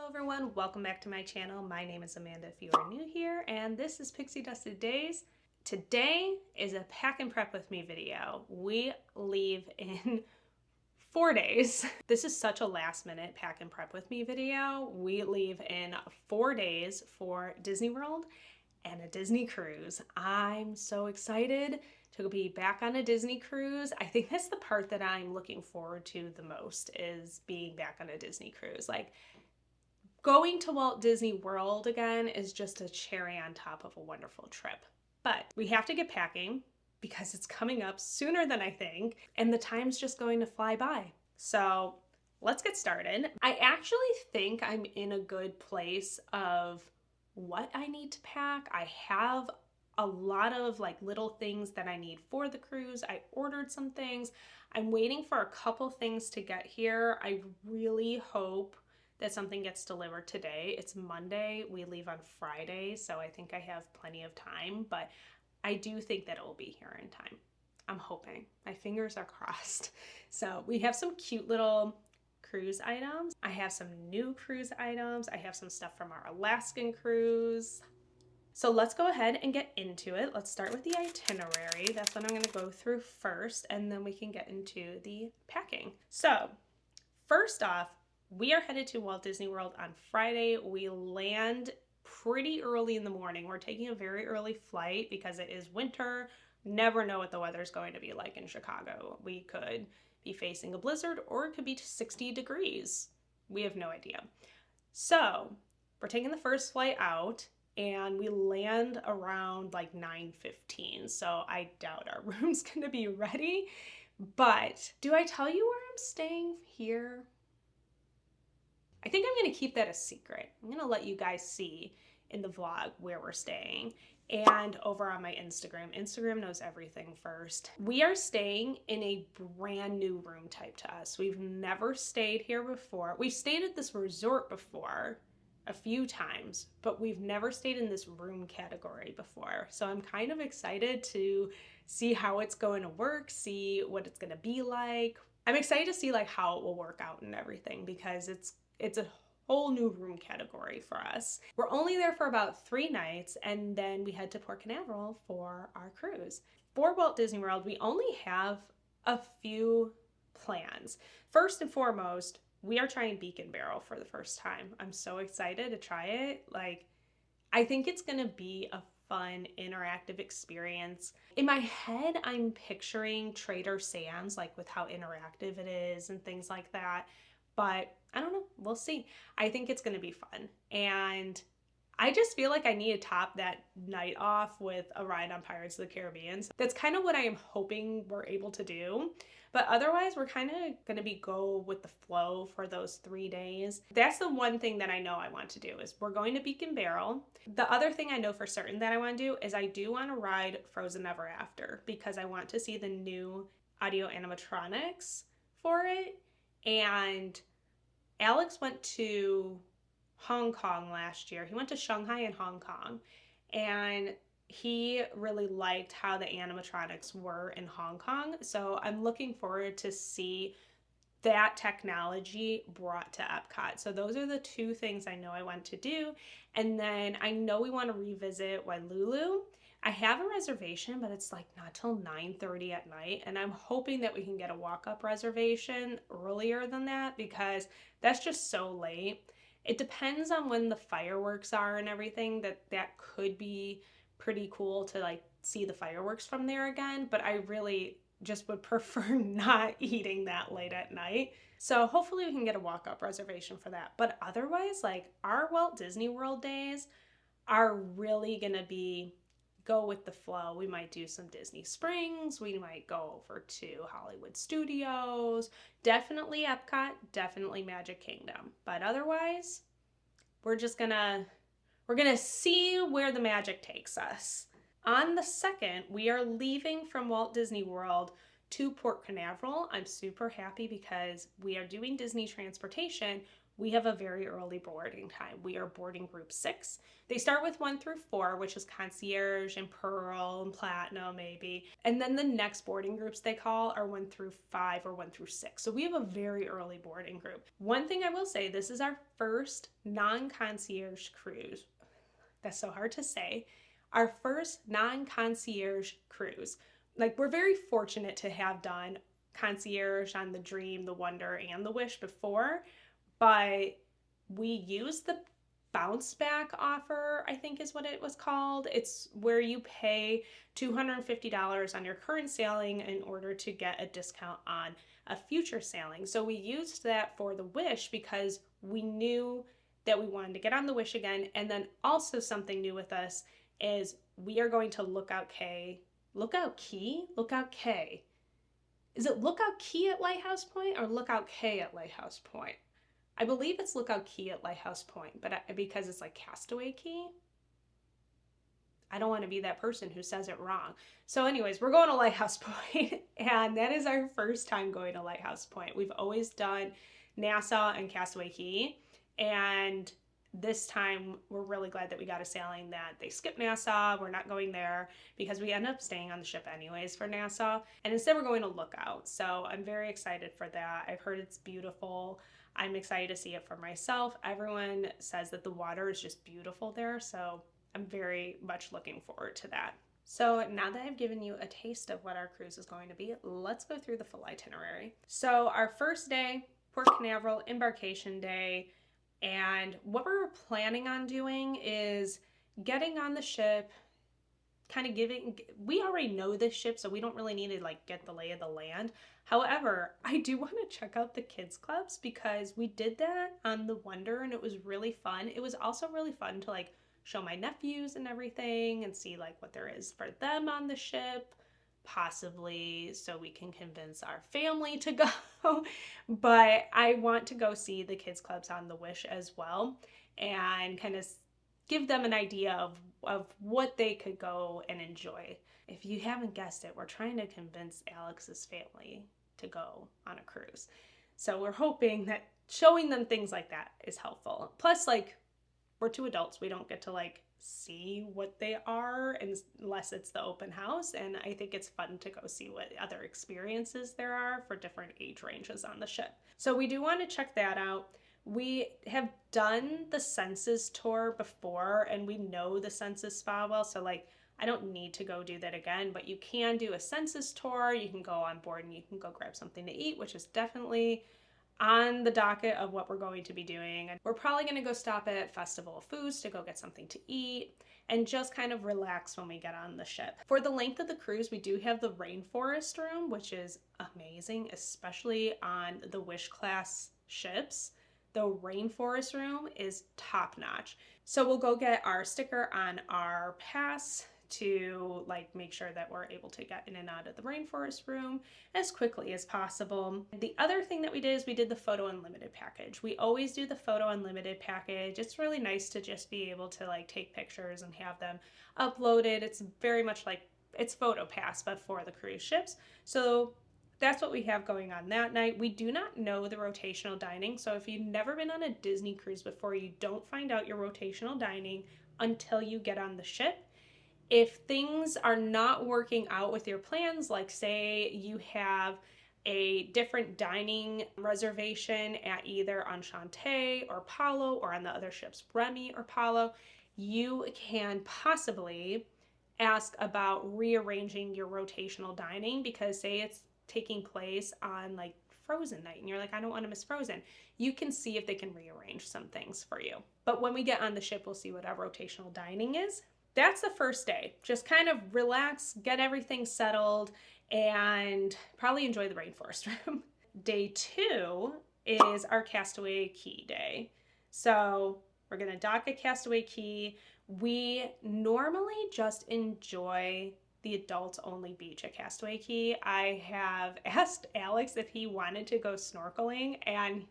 everyone, welcome back to my channel. My name is Amanda if you are new here, and this is Pixie Dusted Days. Today is a pack and prep with me video. We leave in 4 days. This is such a last minute pack and prep with me video. We leave in 4 days for Disney World and a Disney cruise. I'm so excited to be back on a Disney cruise. I think that's the part that I'm looking forward to the most, is being back on a Disney cruise. Like, going to Walt Disney World again is just a cherry on top of a wonderful trip. But we have to get packing because it's coming up sooner than I think, and the time's just going to fly by. So let's get started. I actually think I'm in a good place of what I need to pack. I have a lot of like little things that I need for the cruise. I ordered some things. I'm waiting for a couple things to get here. I really hope that something gets delivered today. It's Monday. We leave on Friday, so I think I have plenty of time, but I do think that it will be here in time. I'm hoping. My fingers are crossed. So we have some cute little cruise items. I have some new cruise items. I have some stuff from our Alaskan cruise. So let's go ahead and get into it. Let's start with the itinerary. That's what I'm going to go through first, and then we can get into the packing. So first off, we are headed to Walt Disney World on Friday. We land pretty early in the morning. We're taking a very early flight because it is winter. Never know what the weather's going to be like in Chicago. We could be facing a blizzard, or it could be 60 degrees. We have no idea. So we're taking the first flight out, and we land around like 9:15. So I doubt our room's gonna be ready. But do I tell you where I'm staying here? I think I'm gonna keep that a secret. I'm gonna let you guys see in the vlog where we're staying, and over on my Instagram. Instagram knows everything first. We are staying in a brand new room type to us. We've never stayed here before. We've stayed at this resort before a few times, but we've never stayed in this room category before. So I'm kind of excited to see how it's going to work, see what it's going to be like. I'm excited to see like how it will work out and everything, because it's a whole new room category for us. We're only there for about 3 nights, and then we head to Port Canaveral for our cruise. For Walt Disney World, we only have a few plans. First and foremost, we are trying Beacon Barrel for the first time. I'm so excited to try it. Like, I think it's gonna be a fun, interactive experience. In my head, I'm picturing Trader Sam's, like with how interactive it is and things like that. But I don't know, we'll see. I think it's gonna be fun. And I just feel like I need to top that night off with a ride on Pirates of the Caribbean. So that's kind of what I am hoping we're able to do. But otherwise, we're kind of going to go with the flow for those 3 days. That's the one thing that I know I want to do, is we're going to Beacon Barrel. The other thing I know for certain that I want to do is I do want to ride Frozen Ever After, because I want to see the new audio animatronics for it. And Alex went to Hong Kong last year. He went to Shanghai and Hong Kong, and he really liked how the animatronics were in Hong Kong. So I'm looking forward to see that technology brought to Epcot. So those are the 2 things I know I want to do. And then I know we want to revisit Wailulu. I have a reservation, but it's like not till 9:30 at night, and I'm hoping that we can get a walk-up reservation earlier than that, because that's just so late. It depends on when the fireworks are and everything. That could be pretty cool to like see the fireworks from there again, but I really just would prefer not eating that late at night. So hopefully we can get a walk-up reservation for that. But otherwise, like, our Walt Disney World days are really gonna be go with the flow. We might do some Disney Springs. We might go over to Hollywood Studios. Definitely Epcot, definitely Magic Kingdom. But otherwise, we're gonna see where the magic takes us. On the 2nd, we are leaving from Walt Disney World to Port Canaveral. I'm super happy because we are doing Disney transportation, we have a very early boarding time. We are boarding group 6. They start with 1 through 4, which is concierge and pearl and platinum maybe. And then the next boarding groups they call are 1 through 5 or 1 through 6. So we have a very early boarding group. One thing I will say, this is our first non-concierge cruise. That's so hard to say. Our first non-concierge cruise. Like, we're very fortunate to have done concierge on the Dream, the Wonder, and the Wish before, but we used the bounce back offer, I think is what it was called. It's where you pay $250 on your current sailing in order to get a discount on a future sailing. So we used that for the Wish because we knew that we wanted to get on the Wish again. And then also something new with us is we are going to Lookout Cay. Lookout Key? Lookout Cay. Is it Lookout Key at Lighthouse Point or Lookout Cay at Lighthouse Point? I believe it's Lookout Key at Lighthouse Point, but because it's like Castaway Cay, I don't want to be that person who says it wrong. So anyways, we're going to Lighthouse Point, and that is our first time going to Lighthouse Point. We've always done Nassau and Castaway Cay, and this time we're really glad that we got a sailing that they skipped Nassau. We're not going there because we end up staying on the ship anyways for Nassau, and instead we're going to Lookout. So I'm very excited for that. I've heard it's beautiful. I'm excited to see it for myself. Everyone says that the water is just beautiful there, so I'm very much looking forward to that. So now that I've given you a taste of what our cruise is going to be, let's go through the full itinerary. So our first day, Port Canaveral, embarkation day, and what we're planning on doing is getting on the ship, kind of we already know this ship, so we don't really need to like get the lay of the land. However, I do want to check out the kids clubs because we did that on the Wonder and it was really fun. It was also really fun to like show my nephews and everything and see like what there is for them on the ship, possibly so we can convince our family to go. But I want to go see the kids clubs on the Wish as well and kind of give them an idea of what they could go and enjoy. If you haven't guessed it, we're trying to convince Alex's family to go on a cruise. So we're hoping that showing them things like that is helpful. Plus, like, we're 2 adults. We don't get to like see what they are unless it's the open house. And I think it's fun to go see what other experiences there are for different age ranges on the ship. So we do want to check that out. We have done the Senses tour before and we know the Senses Spa well. So like, I don't need to go do that again, but you can do a Senses tour. You can go on board and you can go grab something to eat, which is definitely on the docket of what we're going to be doing. And we're probably going to go stop at Festival of Foods to go get something to eat and just kind of relax when we get on the ship. For the length of the cruise, we do have the rainforest room, which is amazing, especially on the Wish class ships. The rainforest room is top notch. So we'll go get our sticker on our pass to like make sure that we're able to get in and out of the rainforest room as quickly as possible. The other thing that we did is we did the Photo Unlimited package. We always do the Photo Unlimited package. It's really nice to just be able to like take pictures and have them uploaded. It's very much like it's PhotoPass but for the cruise ships. So that's what we have going on that night. We do not know the rotational dining. So if you've never been on a Disney cruise before, you don't find out your rotational dining until you get on the ship. If things are not working out with your plans, like say you have a different dining reservation at either Enchante or Palo or on the other ships, Remy or Palo, you can possibly ask about rearranging your rotational dining because say it's taking place on like Frozen night and you're like, I don't want to miss Frozen. You can see if they can rearrange some things for you. But when we get on the ship, we'll see what our rotational dining is. That's the first day. Just kind of relax, get everything settled, and probably enjoy the rainforest room. Day 2 is our Castaway Cay day. So we're gonna dock at Castaway Cay. We normally just enjoy the adults only beach at Castaway Cay. I have asked Alex if he wanted to go snorkeling and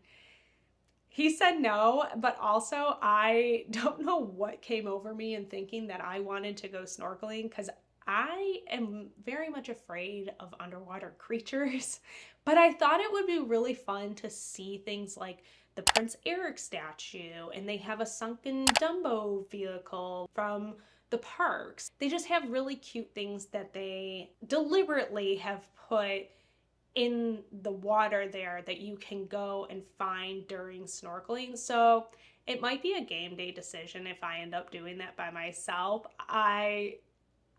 he said no, but also I don't know what came over me in thinking that I wanted to go snorkeling because I am very much afraid of underwater creatures, but I thought it would be really fun to see things like the Prince Eric statue, and they have a sunken Dumbo vehicle from the parks. They just have really cute things that they deliberately have put in the water there that you can go and find during snorkeling. So it might be a game day decision if I end up doing that by myself.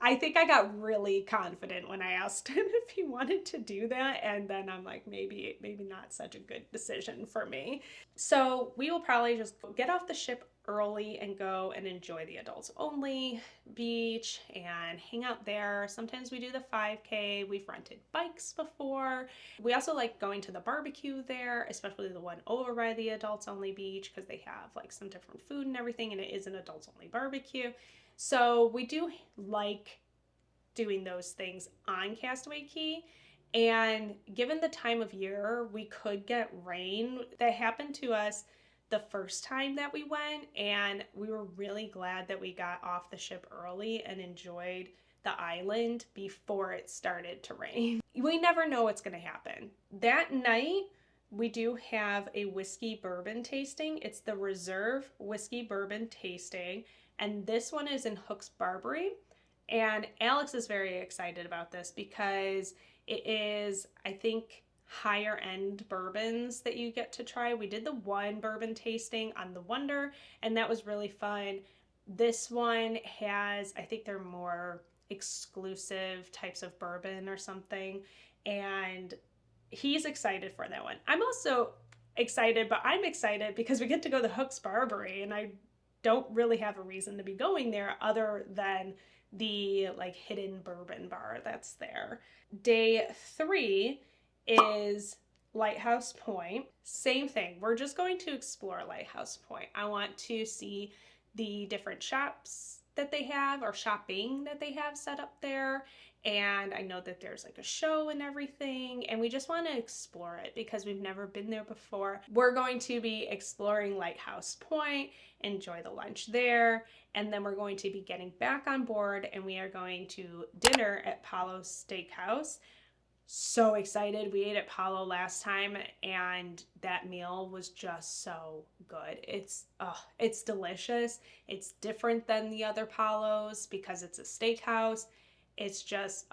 I think I got really confident when I asked him if he wanted to do that, and then I'm like, maybe not such a good decision for me. So we will probably just get off the ship early and go and enjoy the adults only beach and hang out there. Sometimes we do the 5K. We've rented bikes before. We also like going to the barbecue there, especially the one over by the adults only beach, because they have like some different food and everything, and it is an adults only barbecue. So we do like doing those things on Castaway Cay. And given the time of year, we could get rain. That happened to us the first time that we went, and we were really glad that we got off the ship early and enjoyed the island before it started to rain. We never know what's going to happen. That night, we do have a whiskey bourbon tasting. It's the Reserve Whiskey Bourbon Tasting, and this one is in Hooks Barbary. And Alex is very excited about this because it is, I think, higher end bourbons that you get to try. We did the one bourbon tasting on the Wonder, and that was really fun. This one has, I think they're more exclusive types of bourbon or something, and he's excited for that one. I'm also excited, but I'm excited because we get to go to Hooks Barbary, and I don't really have a reason to be going there other than the like hidden bourbon bar that's there. Day 3 is Lighthouse Point. Same thing. We're just going to explore Lighthouse Point. I want to see the different shops that they have, or shopping that they have set up there. And I know that there's like a show and everything, and we just want to explore it because we've never been there before. We're going to be exploring Lighthouse Point, enjoy the lunch there, and then we're going to be getting back on board, and we are going to dinner at Palo Steakhouse. So excited. We ate at Palo last time, and that meal was just so good. It's delicious. It's different than the other Palos because it's a steakhouse. It's just,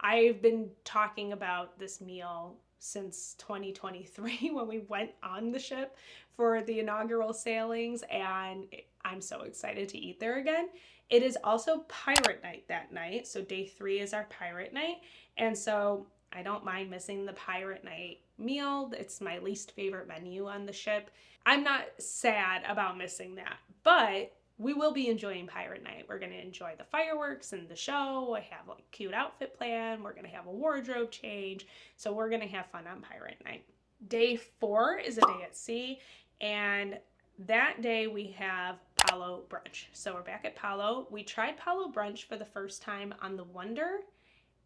I've been talking about this meal since 2023 when we went on the ship for the inaugural sailings, and I'm so excited to eat there again. It is also pirate night that night, so day 3 is our pirate night, and so I don't mind missing the pirate night meal. It's my least favorite menu on the ship. I'm not sad about missing that, but we will be enjoying pirate night. We're going to enjoy the fireworks and the show. I have like cute outfit plan. We're going to have a wardrobe change. So we're going to have fun on pirate night. Day 4 is a day at sea, and that day we have Palo brunch. So we're back at Palo. We tried Palo brunch for the first time on the Wonder,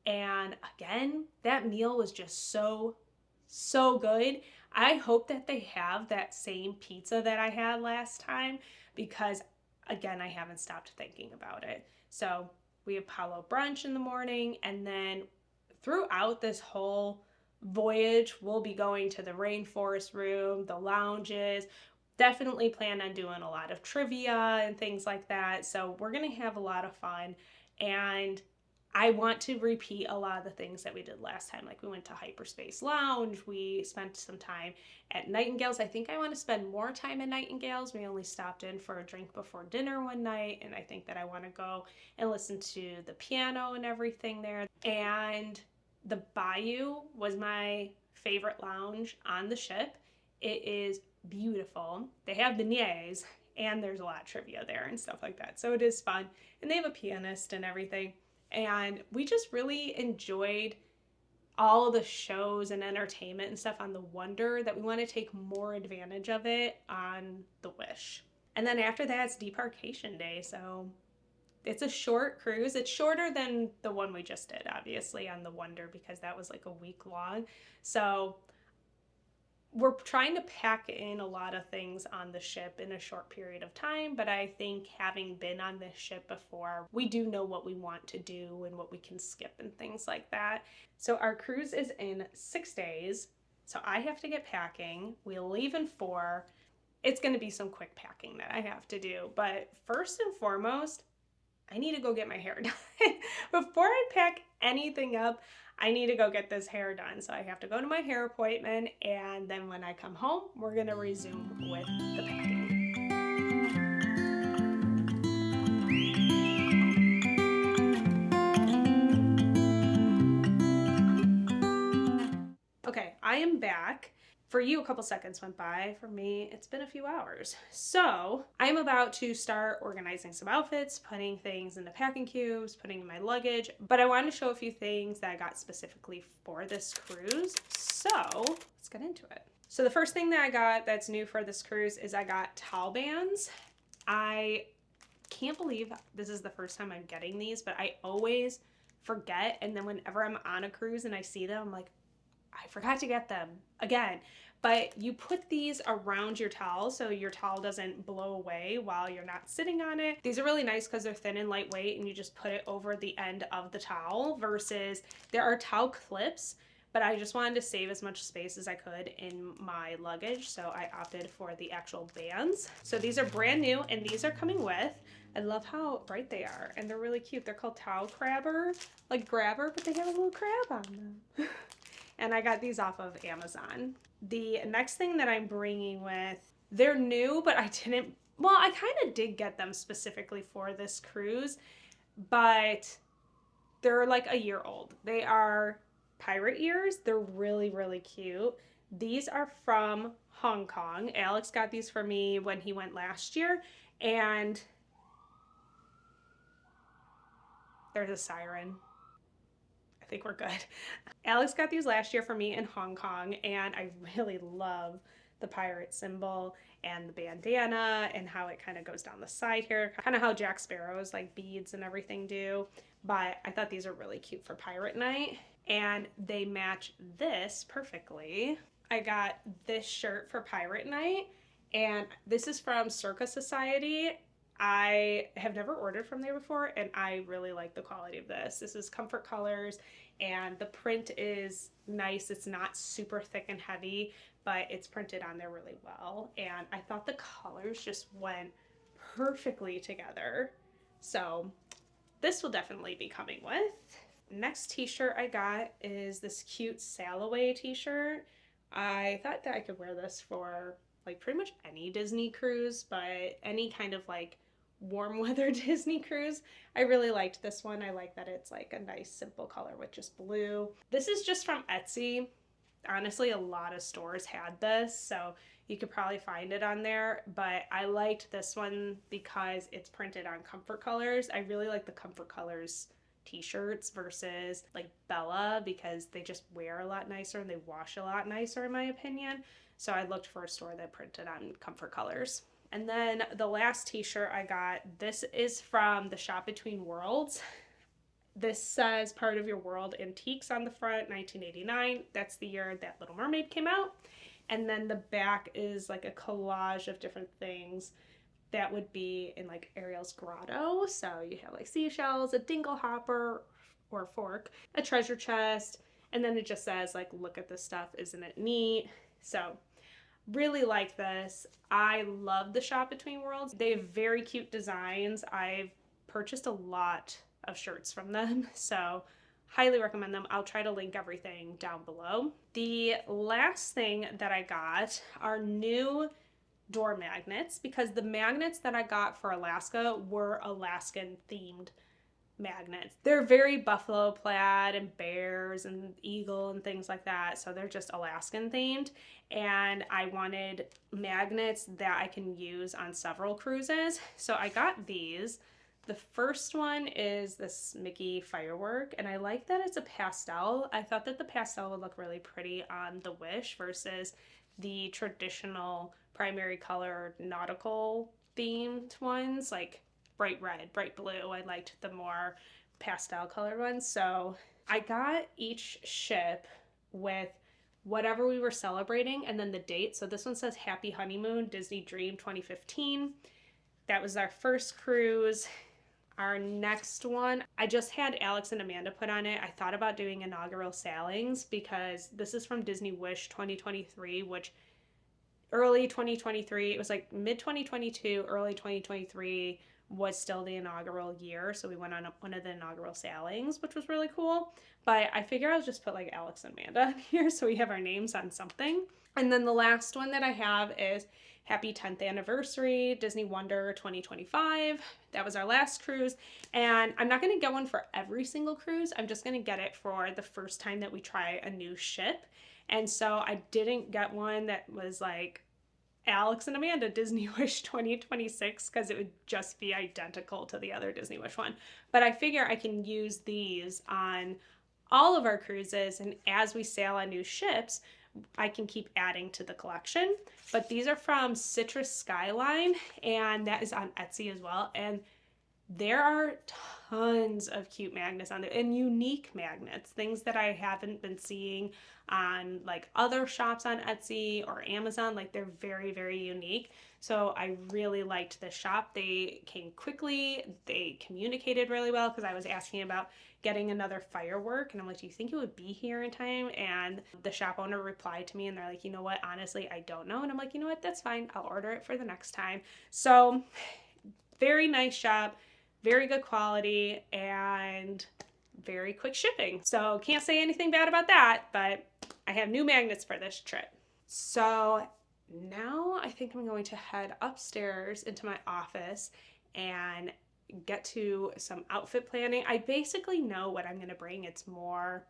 and again, that meal was just so good. I hope that they have that same pizza that I had last time because, again, I haven't stopped thinking about it. So we have Palo brunch in the morning, and then throughout this whole voyage, we'll be going to the rainforest room, the lounges. Definitely plan on doing a lot of trivia and things like that. So we're going to have a lot of fun, and I want to repeat a lot of the things that we did last time. Like we went to Hyperspace Lounge, we spent some time at Nightingale's. I think I want to spend more time at Nightingale's. We only stopped in for a drink before dinner one night, and I think that I want to go and listen to the piano and everything there. And the Bayou was my favorite lounge on the ship. It is beautiful. They have beignets, and there's a lot of trivia there and stuff like that. So it is fun. And they have a pianist and everything. And we just really enjoyed all of the shows and entertainment and stuff on the Wonder that we want to take more advantage of it on the Wish. And then after that, it's debarkation day. So it's a short cruise. It's shorter than the one we just did, obviously, on the Wonder, because that was like a week long. So we're trying to pack in a lot of things on the ship in a short period of time, but I think having been on this ship before, we do know what we want to do and what we can skip and things like that. So our cruise is in 6 days, so I have to get packing. We'll leave in 4. it's going to be some quick packing that I have to do. But first and foremost, I need to go get my hair done. Before I pack anything up, I need to go get this hair done. So I have to go to my hair appointment, and then when I come home, we're going to resume with the packing. Okay, I am back. For you, a couple seconds went by. For me, it's been a few hours. So I'm about to start organizing some outfits, putting things in the packing cubes, putting in my luggage. But I wanted to show a few things that I got specifically for this cruise. So let's get into it. So the first thing that I got that's new for this cruise is I got towel bands. I can't believe this is the first time I'm getting these, but I always forget. And then whenever I'm on a cruise and I see them, I'm like, I forgot to get them again. But you put these around your towel so your towel doesn't blow away while you're not sitting on it. These are really nice because they're thin and lightweight, and you just put it over the end of the towel, versus there are towel clips, but I just wanted to save as much space as I could in my luggage, so I opted for the actual bands. So these are brand new, and these are coming with. I love how bright they are, and they're really cute. They're called Towel Crabber, like grabber, but they have a little crab on them. And I got these off of Amazon. The next thing that I'm bringing with, they're new, but I didn't, well, I kind of did get them specifically for this cruise, but they're like a year old. They are pirate ears. They're really, really cute. These are from Hong Kong. Alex got these for me when he went last year, and there's a siren. I think we're good. Alex got these last year for me in Hong Kong, and I really love the pirate symbol and the bandana and how it kind of goes down the side here, kind of how Jack Sparrow's like beads and everything do. But I thought these are really cute for pirate night, and they match this perfectly. I got this shirt for pirate night, and this is from Circa Society. I have never ordered from there before, and I really like the quality of this. This is Comfort Colors, and the print is nice. It's not super thick and heavy, but it's printed on there really well. And I thought the colors just went perfectly together. So this will definitely be coming with. Next t-shirt I got is this cute Sail Away t-shirt. I thought that I could wear this for like pretty much any Disney cruise, but any kind of like warm weather Disney cruise. I really liked this one. I like that it's like a nice simple color with just blue. This is just from Etsy. Honestly, a lot of stores had this, so you could probably find it on there, but I liked this one because it's printed on Comfort Colors. I really like the Comfort Colors t-shirts versus like Bella, because they just wear a lot nicer and they wash a lot nicer in my opinion. So I looked for a store that printed on Comfort Colors. And then the last t-shirt I got, this is from the Shop Between Worlds. This says Part of Your World Antiques on the front, 1989. That's the year that Little Mermaid came out. And then the back is like a collage of different things that would be in like Ariel's grotto. So you have like seashells, a dingle hopper or fork, a treasure chest, and then it just says like, look at this stuff, isn't it neat? So really like this. I love the Shop Between Worlds. They have very cute designs. I've purchased a lot of shirts from them, so highly recommend them. I'll try to link everything down below. The last thing that I got are new door magnets, because the magnets that I got for Alaska were Alaskan themed magnets. They're very buffalo plaid and bears and eagle and things like that, so they're just Alaskan themed, and I wanted magnets that I can use on several cruises, so I got these. The first one is this Mickey firework, and I like that it's a pastel. I thought that the pastel would look really pretty on the Wish versus the traditional primary color nautical themed ones, like bright red, bright blue. I liked the more pastel colored ones. So I got each ship with whatever we were celebrating and then the date. So this one says Happy Honeymoon, Disney Dream 2015. That was our first cruise. Our next one, I just had Alex and Amanda put on it. I thought about doing inaugural sailings because this is from Disney Wish 2023, which early 2023. It was like mid 2022, early 2023 was still the inaugural year. So we went on one of the inaugural sailings, which was really cool. But I figure I'll just put like Alex and Amanda here so we have our names on something. And then the last one that I have is Happy 10th Anniversary Disney Wonder 2025. That was our last cruise. And I'm not going to get one for every single cruise. I'm just going to get it for the first time that we try a new ship. And so I didn't get one that was like Alex and Amanda Disney Wish 2026 because it would just be identical to the other Disney Wish one. But I figure I can use these on all of our cruises, and as we sail on new ships, I can keep adding to the collection. But these are from Citrus Skyline, and that is on Etsy as well. And there are tons of cute magnets on there and unique magnets, things that I haven't been seeing on like other shops on Etsy or Amazon. Like they're very, very unique. So I really liked this shop. They came quickly. They communicated really well because I was asking about getting another firework and I'm like, do you think it would be here in time? And the shop owner replied to me and they're like, you know what, honestly, I don't know. And I'm like, you know what, that's fine. I'll order it for the next time. So very nice shop. Very good quality and very quick shipping. So can't say anything bad about that, but I have new magnets for this trip. So now I think I'm going to head upstairs into my office and get to some outfit planning. I basically know what I'm going to bring. It's more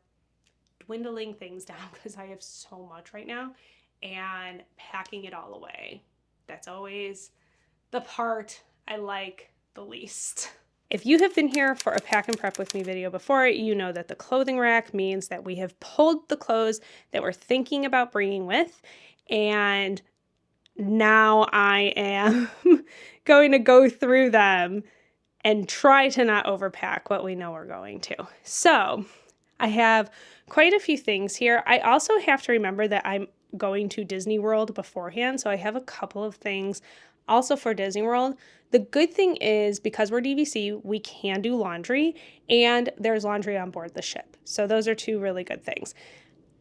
dwindling things down because I have so much right now and packing it all away. That's always the part I like the least. If you have been here for a pack and prep with me video before, you know that the clothing rack means that we have pulled the clothes that we're thinking about bringing with, and now I am going to go through them and try to not overpack what we know we're going to. So I have quite a few things here. I also have to remember that I'm going to Disney World beforehand, so I have a couple of things also for Disney World. The good thing is because we're DVC, we can do laundry and there's laundry on board the ship. So those are two really good things.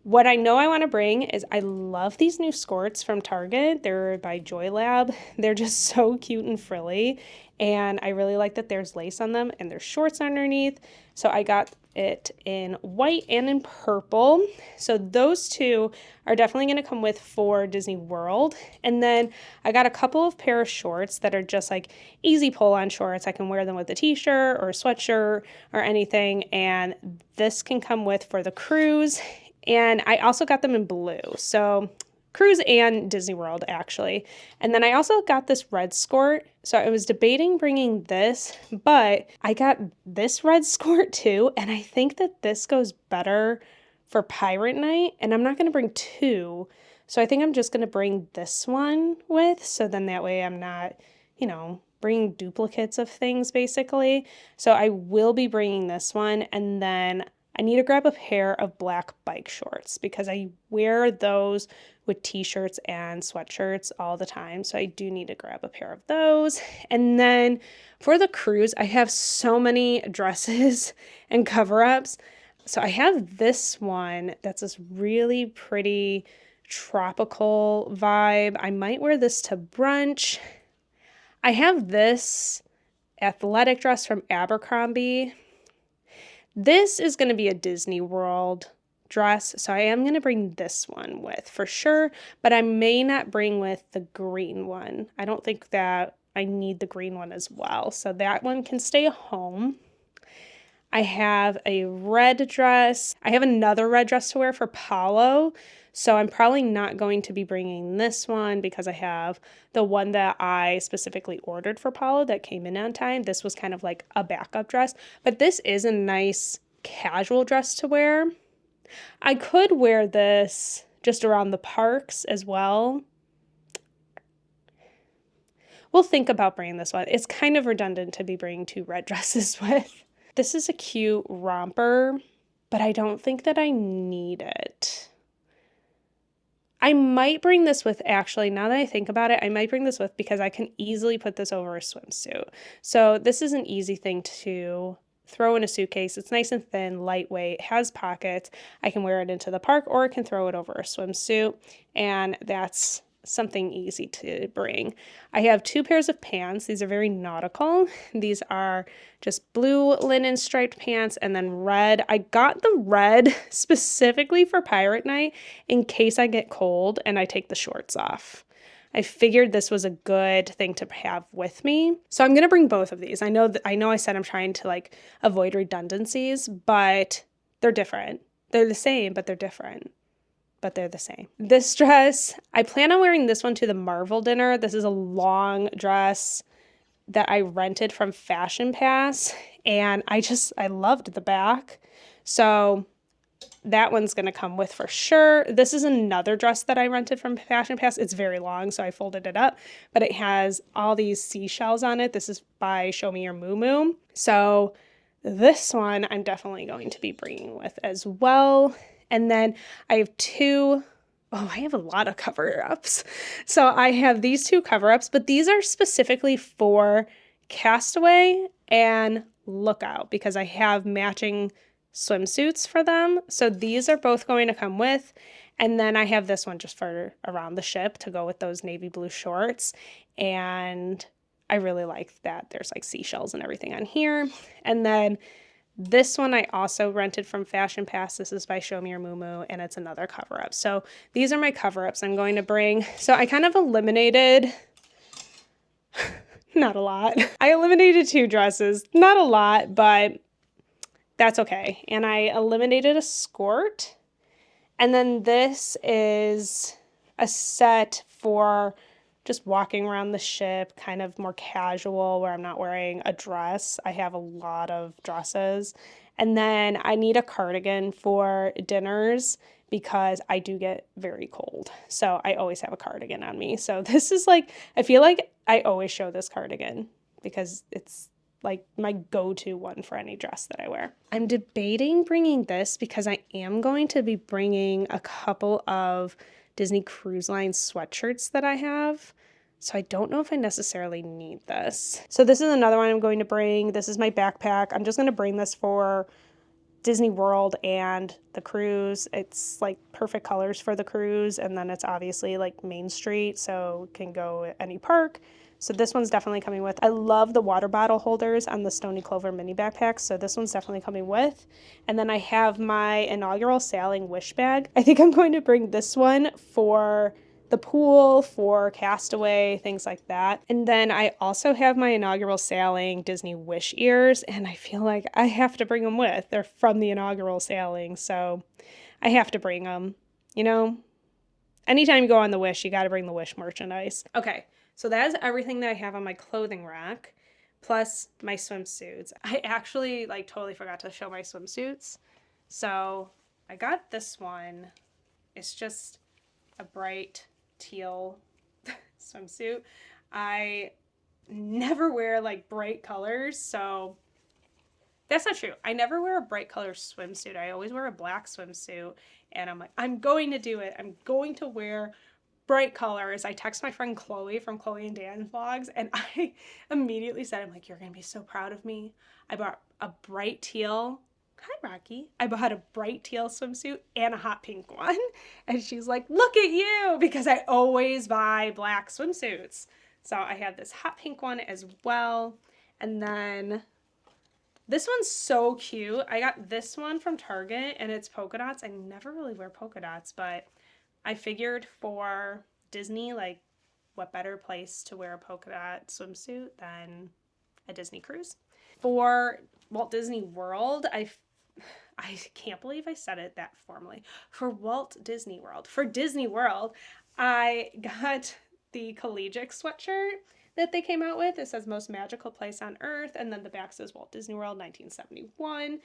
What I know I want to bring is I love these new skirts from Target. They're by JoyLab. They're just so cute and frilly. And I really like that there's lace on them and there's shorts underneath. So I got it in white and in purple. So those two are definitely going to come with for Disney World. And then I got a couple of pair of shorts that are just like easy pull-on shorts. I can wear them with a t-shirt or a sweatshirt or anything. And this can come with for the cruise. And I also got them in blue. So cruise and Disney World, actually. And then I also got this red skirt. So I was debating bringing this, but I got this red skirt too. And I think that this goes better for Pirate Night. And I'm not going to bring two. So I think I'm just going to bring this one with. So then that way I'm not, bringing duplicates of things basically. So I will be bringing this one. And then I need to grab a pair of black bike shorts because I wear those with t-shirts and sweatshirts all the time. So I do need to grab a pair of those. And then for the cruise, I have so many dresses and cover-ups. So I have this one that's this really pretty tropical vibe. I might wear this to brunch. I have this athletic dress from Abercrombie. This is going to be a Disney World dress, so I am going to bring this one with for sure, but I may not bring with the green one. I don't think that I need the green one as well, so that one can stay home. I have a red dress. I have another red dress to wear for Palo, so I'm probably not going to be bringing this one because I have the one that I specifically ordered for Palo that came in on time. This was kind of like a backup dress, but this is a nice casual dress to wear. I could wear this just around the parks as well. We'll think about bringing this one. It's kind of redundant to be bringing two red dresses with. This is a cute romper, but I don't think that I need it. I might bring this with, actually, now that I think about it, I might bring this with because I can easily put this over a swimsuit. So this is an easy thing to throw in a suitcase. It's nice and thin, lightweight, has pockets. I can wear it into the park or I can throw it over a swimsuit. And that's something easy to bring. I have 2 pairs of pants. These are very nautical. These are just blue linen striped pants and then red. I got the red specifically for pirate night in case I get cold and I take the shorts off. I figured this was a good thing to have with me. So I'm going to bring both of these. I know I said I'm trying to like avoid redundancies, but they're different. They're the same, but they're different. But they're the same. This dress, I plan on wearing this one to the Marvel dinner. This is a long dress that I rented from Fashion Pass, and I loved the back. So that one's going to come with for sure. This is another dress that I rented from Fashion Pass. It's very long, so I folded it up, but it has all these seashells on it. This is by Show Me Your Moo. So this one I'm definitely going to be bringing with as well. And then I have I have a lot of cover-ups. So I have these 2 cover-ups, but these are specifically for Castaway and Lookout because I have matching swimsuits for them. So these are both going to come with. And then I have this one just for around the ship to go with those navy blue shorts. And I really like that there's like seashells and everything on here. And then this one I also rented from Fashion Pass. This is by Show Me Your Moo, and it's another cover-up. So these are my cover-ups I'm going to bring. So I kind of eliminated, not a lot. I eliminated 2 dresses. Not a lot, but that's okay. And I eliminated a skirt. And then this is a set for just walking around the ship, kind of more casual where I'm not wearing a dress. I have a lot of dresses. And then I need a cardigan for dinners because I do get very cold. So I always have a cardigan on me. So this is like, I feel like I always show this cardigan because it's like my go-to one for any dress that I wear. I'm debating bringing this because I am going to be bringing a couple of Disney Cruise Line sweatshirts that I have. So I don't know if I necessarily need this. So this is another one I'm going to bring. This is my backpack. I'm just going to bring this for Disney World and the cruise. It's like perfect colors for the cruise. And then it's obviously like Main Street, so it can go at any park. So this one's definitely coming with. I love the water bottle holders on the Stony Clover mini backpacks, so this one's definitely coming with. And then I have my inaugural sailing wish bag. I think I'm going to bring this one for the pool, for Castaway, things like that. And then I also have my inaugural sailing Disney wish ears, and I feel like I have to bring them with. They're from the inaugural sailing, so I have to bring them. You know, anytime you go on the Wish, you got to bring the Wish merchandise. Okay. So that is everything that I have on my clothing rack, plus my swimsuits. I actually totally forgot to show my swimsuits. So I got this one. It's just a bright teal swimsuit. I never wear bright colors, so that's not true. I never wear a bright color swimsuit. I always wear a black swimsuit, and I'm like, I'm going to do it. I'm going to wear bright colors. I text my friend Chloe from Chloe and Dan Vlogs, and I immediately said, I'm like, you're gonna be so proud of me. I bought a bright teal, hi Rocky. I bought a bright teal swimsuit and a hot pink one. And she's like, look at you, because I always buy black swimsuits. So I have this hot pink one as well. And then this one's so cute. I got this one from Target, and it's polka dots. I never really wear polka dots, but I figured for Disney, what better place to wear a polka dot swimsuit than a Disney cruise? For Walt Disney World, I can't believe I said it that formally. For Walt Disney World. For Disney World, I got the Collegiate sweatshirt that they came out with. It says most magical place on earth, and then the back says Walt Disney World 1971.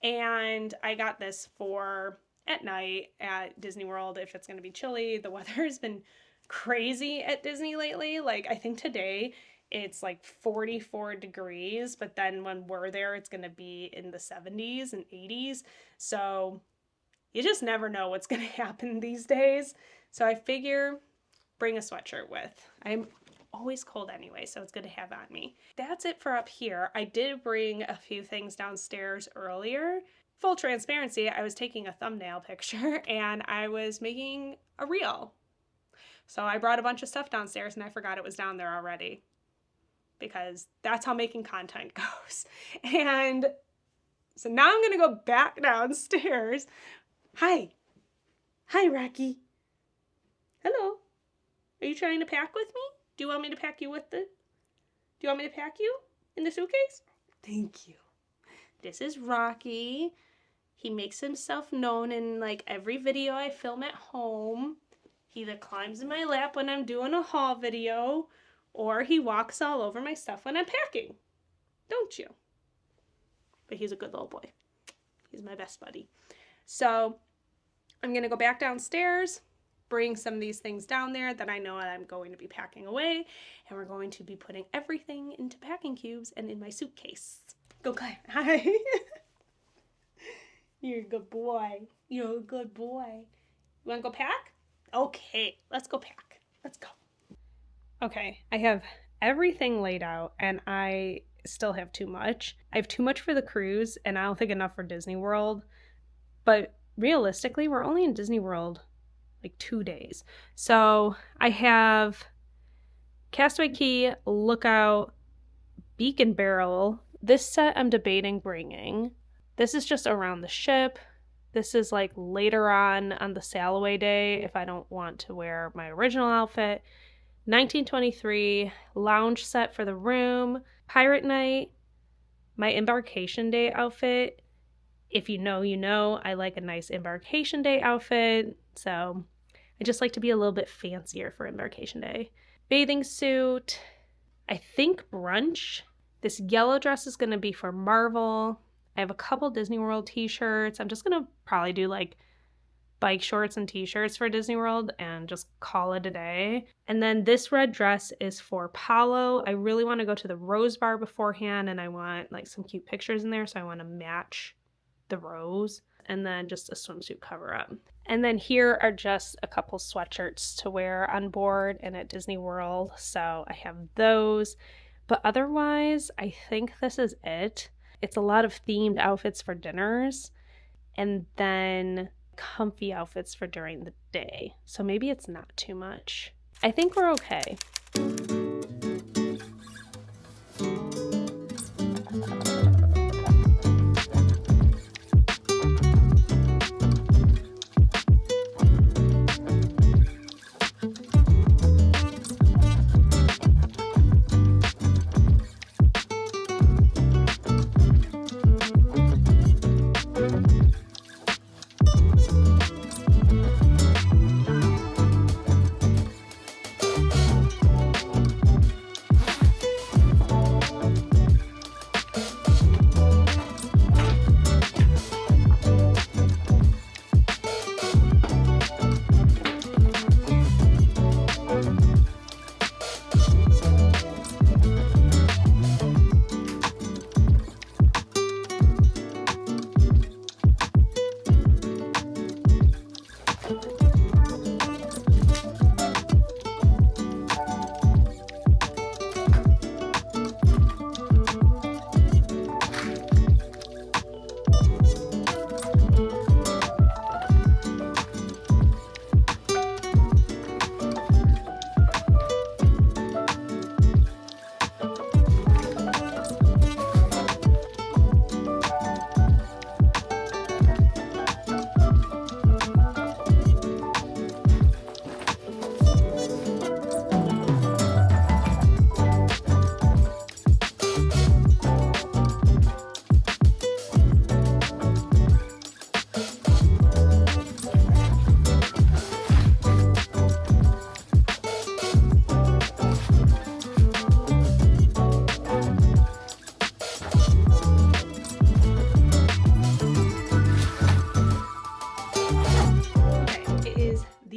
And I got this for at night at Disney World if it's going to be chilly. The weather has been crazy at Disney lately. I think today it's 44 degrees, but then when we're there, it's going to be in the 70s and 80s. So you just never know what's going to happen these days. So I figure bring a sweatshirt with. I'm always cold anyway, so it's good to have on me. That's it for up here. I did bring a few things downstairs earlier. Full transparency, I was taking a thumbnail picture and I was making a reel So I brought a bunch of stuff downstairs and I forgot it was down there already, because that's how making content goes. And so now I'm gonna go back downstairs. Hi. Hi, Rocky. Hello. Are you trying to pack with me? Do you want me to pack you with the... Do you want me to pack you in the suitcase? Thank you. This is Rocky. He makes himself known in like every video I film at home. He either climbs in my lap when I'm doing a haul video, or he walks all over my stuff when I'm packing. Don't you? But he's a good little boy. He's my best buddy. So I'm going to go back downstairs, bring some of these things down there that I know I'm going to be packing away, and we're going to be putting everything into packing cubes and in my suitcase. Go, Claire. Hi. You're a good boy. You're a good boy. You want to go pack? Okay, let's go pack. Let's go. Okay, I have everything laid out, and I still have too much. I have too much for the cruise, and I don't think enough for Disney World. But realistically, we're only in Disney World like 2 days. So I have Castaway Cay, Lookout, Beacon Barrel. This set I'm debating bringing. This is just around the ship. This is like later on the sail away day if I don't want to wear my original outfit. 1923 lounge set for the room. Pirate night. My embarkation day outfit. If you know, you know. I like a nice embarkation day outfit. So I just like to be a little bit fancier for embarkation day. Bathing suit. I think brunch. This yellow dress is going to be for Marvel. I have a couple Disney World t-shirts. I'm just going to probably do like bike shorts and t-shirts for Disney World and just call it a day. And then this red dress is for Paulo. I really want to go to the Rose Bar beforehand, and I want like some cute pictures in there, so I want to match the rose. And then just a swimsuit cover up. And then here are just a couple sweatshirts to wear on board and at Disney World. So I have those. But otherwise, I think this is it. It's a lot of themed outfits for dinners and then comfy outfits for during the day. So maybe it's not too much. I think we're okay.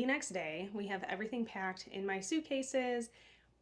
Next day, we have everything packed in my suitcases,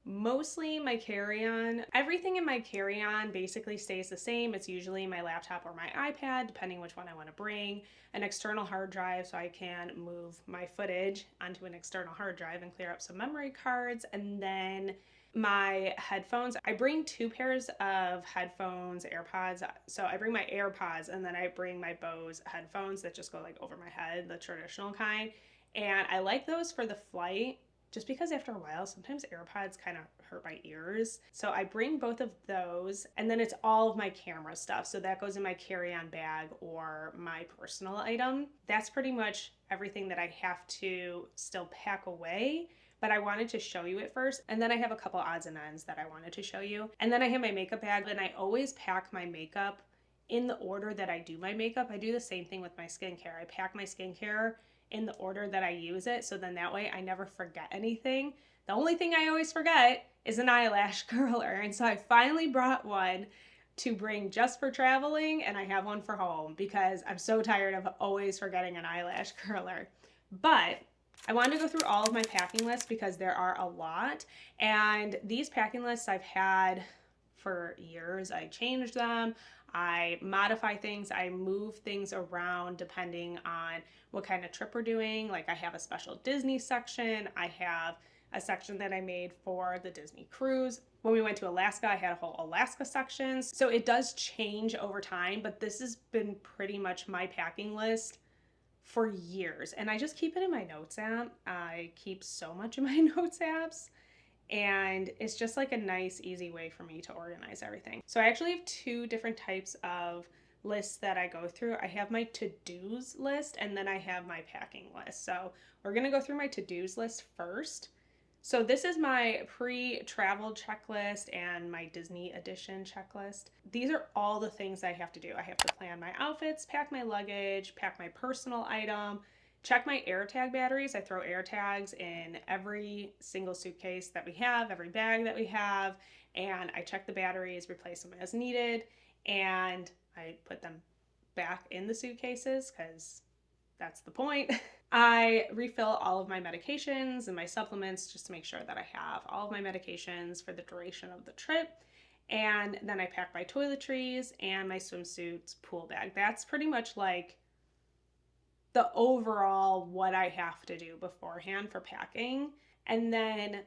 mostly my carry-on. Everything in my carry-on basically stays the same. It's usually my laptop or my iPad, depending which one I want to bring, an external hard drive so I can move my footage onto an external hard drive and clear up some memory cards, and then my headphones. I bring 2 pairs of headphones, AirPods. So I bring my AirPods and then I bring my Bose headphones that just go like over my head, the traditional kind. And I like those for the flight just because after a while, sometimes AirPods kind of hurt my ears. So I bring both of those, and then it's all of my camera stuff. So that goes in my carry-on bag or my personal item. That's pretty much everything that I have to still pack away. But I wanted to show you it first. And then I have a couple odds and ends that I wanted to show you. And then I have my makeup bag, and I always pack my makeup in the order that I do my makeup. I do the same thing with my skincare. I pack my skincare in the order that I use it, so then that way I never forget anything. The only thing I always forget is an eyelash curler, and so I finally brought one to bring just for traveling, and I have one for home because I'm so tired of always forgetting an eyelash curler. But I wanted to go through all of my packing lists because there are a lot, and these packing lists I've had for years. I change them, I modify things, I move things around depending on what kind of trip we're doing. Like I have a special Disney section, I have a section that I made for the Disney cruise. When we went to Alaska, I had a whole Alaska section. So it does change over time, but this has been pretty much my packing list for years. And I just keep it in my notes app. I keep so much in my notes apps. And it's just like a nice, easy way for me to organize everything. So I actually have two different types of lists that I go through. I have my to-dos list, and then I have my packing list. So we're gonna go through my to-dos list first. So this is my pre-travel checklist and my Disney edition checklist. These are all the things I have to do. I have to plan my outfits, pack my luggage, pack my personal item, check my AirTag batteries. I throw AirTags in every single suitcase that we have, every bag that we have, and I check the batteries, replace them as needed, and I put them back in the suitcases because that's the point. I refill all of my medications and my supplements just to make sure that I have all of my medications for the duration of the trip. And then I pack my toiletries and my swimsuits pool bag. That's pretty much like the overall what I have to do beforehand for packing. And then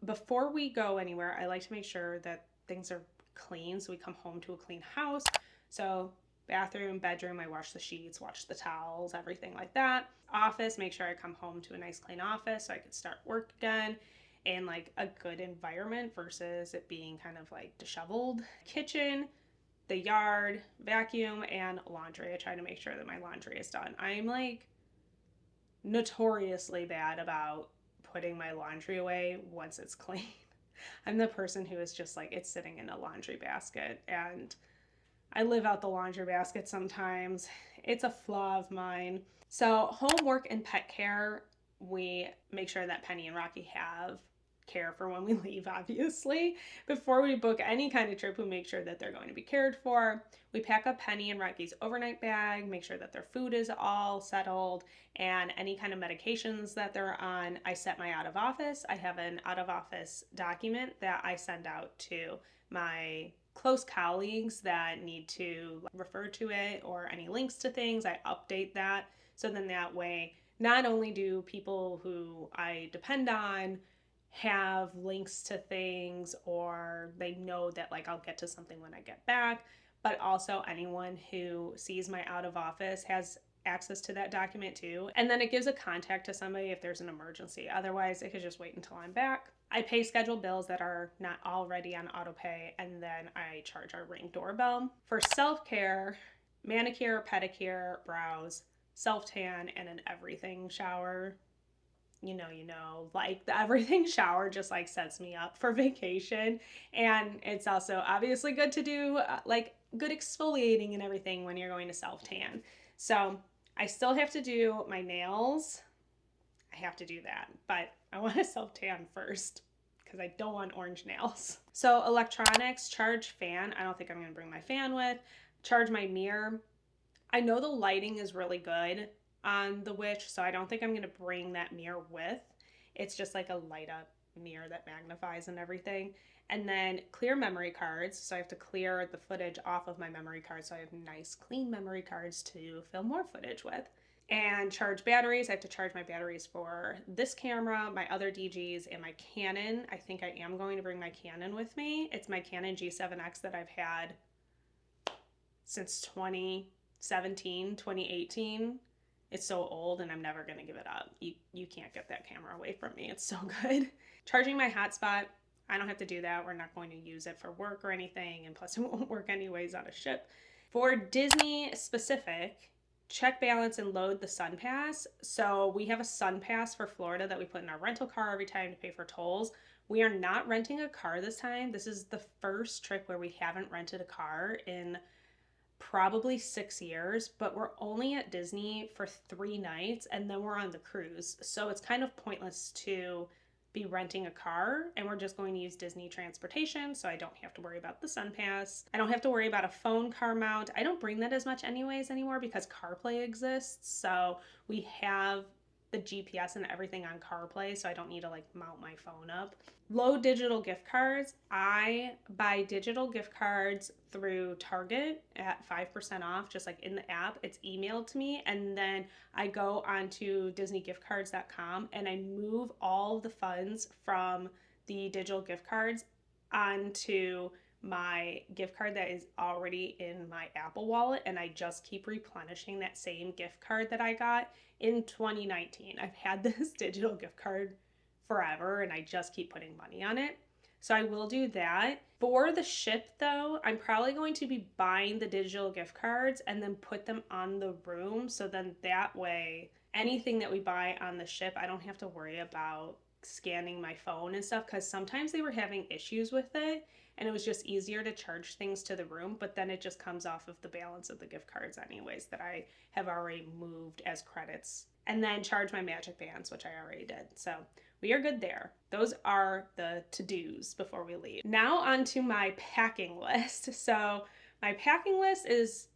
before we go anywhere, I like to make sure that things are clean so we come home to a clean house. So bathroom, bedroom, I wash the sheets, wash the towels, everything like that. Office, make sure I come home to a nice clean office so I can start work again in like a good environment versus it being kind of like disheveled. Kitchen, the yard, vacuum, and laundry. I try to make sure that my laundry is done. I'm like notoriously bad about putting my laundry away once it's clean. I'm the person who is just like, it's sitting in a laundry basket, and I live out the laundry basket sometimes. It's a flaw of mine. So homework and pet care, we make sure that Penny and Rocky have care for when we leave, obviously. Before we book any kind of trip, we make sure that they're going to be cared for. We pack up Penny and Rocky's overnight bag, make sure that their food is all settled, and any kind of medications that they're on. I set my out of office. I have an out of office document that I send out to my close colleagues that need to refer to it or any links to things. I update that. So then that way, not only do people who I depend on have links to things or they know that like I'll get to something when I get back, but also anyone who sees my out of office has access to that document too. And then it gives a contact to somebody if there's an emergency. Otherwise, it could just wait until I'm back. I pay scheduled bills that are not already on auto pay, and then I charge our Ring doorbell. For self-care, manicure, pedicure, brows, self-tan, and an everything shower. Like the everything shower just like sets me up for vacation. And it's also obviously good to do like good exfoliating and everything when you're going to self-tan. So I still have to do my nails. I have to do that, but I want to self-tan first because I don't want orange nails. So electronics, charge fan. I don't think I'm going to bring my fan with. Charge my mirror. I know the lighting is really good on the Witch, so I don't think I'm going to bring that mirror with. It's just like a light up mirror that magnifies and everything. And then clear memory cards. So I have to clear the footage off of my memory cards so I have nice clean memory cards to film more footage with. And charge batteries. I have to charge my batteries for this camera, my other DGs, and my Canon. I think I am going to bring my Canon with me. It's my Canon G7X that I've had since 2017, 2018. It's so old and I'm never going to give it up. You can't get that camera away from me. It's so good. Charging my hotspot, I don't have to do that. We're not going to use it for work or anything, and plus it won't work anyways on a ship. For Disney specific, check balance and load the Sun Pass. So we have a Sun Pass for Florida that we put in our rental car every time to pay for tolls. We are not renting a car this time. This is the first trip where we haven't rented a car in probably 6 years, but we're only at Disney for 3 nights and then we're on the cruise. So it's kind of pointless to be renting a car, and we're just going to use Disney transportation, so I don't have to worry about the Sun Pass. I don't have to worry about a phone car mount. I don't bring that as much anyways anymore because CarPlay exists, so we have the GPS and everything on CarPlay, so I don't need to like mount my phone up. Low digital gift cards. I buy digital gift cards through Target at 5% off, just like in the app. It's emailed to me, and then I go onto DisneyGiftCards.com and I move all the funds from the digital gift cards onto my gift card that is already in my Apple Wallet, and I just keep replenishing that same gift card that I got in 2019. I've had this digital gift card forever and I just keep putting money on it. So I will do that. For the ship though, I'm probably going to be buying the digital gift cards and then put them on the room, so then that way anything that we buy on the ship, I don't have to worry about scanning my phone and stuff, because sometimes they were having issues with it and it was just easier to charge things to the room, but then it just comes off of the balance of the gift cards anyways that I have already moved as credits, and then charge my Magic Bands, which I already did. So we are good there. Those are the to-dos before we leave. Now on to my packing list. So my packing list is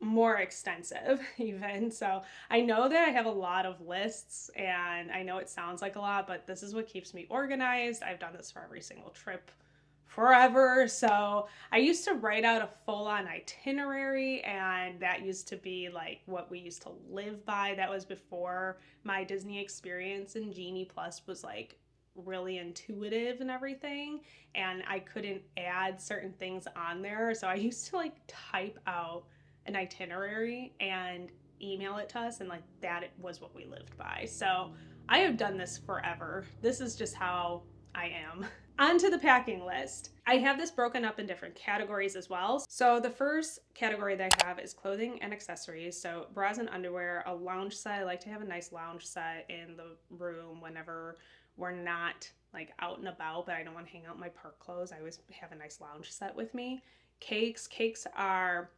more extensive even. So I know that I have a lot of lists and I know it sounds like a lot, but this is what keeps me organized. I've done this for every single trip forever. So I used to write out a full-on itinerary, and that used to be like what we used to live by. That was before my Disney experience, and Genie Plus was like really intuitive and everything, and I couldn't add certain things on there. So I used to like type out an itinerary and email it to us, and like that was what we lived by. So I have done this forever. This is just how I am. Onto the packing list. I have this broken up in different categories as well. So the first category that I have is clothing and accessories. So bras and underwear, a lounge set. I like to have a nice lounge set in the room whenever we're not like out and about, but I don't want to hang out in my park clothes. I always have a nice lounge set with me. Cakes. Cakes are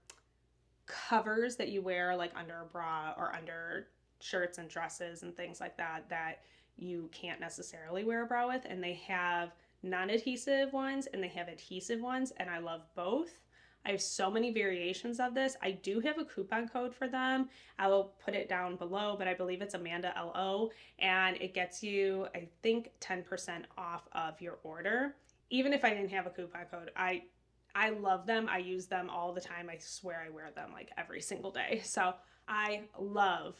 covers that you wear like under a bra or under shirts and dresses and things like that that you can't necessarily wear a bra with, and they have non-adhesive ones and they have adhesive ones, and I love both. I have so many variations of this. I do have a coupon code for them. I will put it down below, but I believe it's Amanda LO, and it gets you, I think, 10% off of your order. Even if I didn't have a coupon code, I love them. I use them all the time. I swear I wear them like every single day. So I love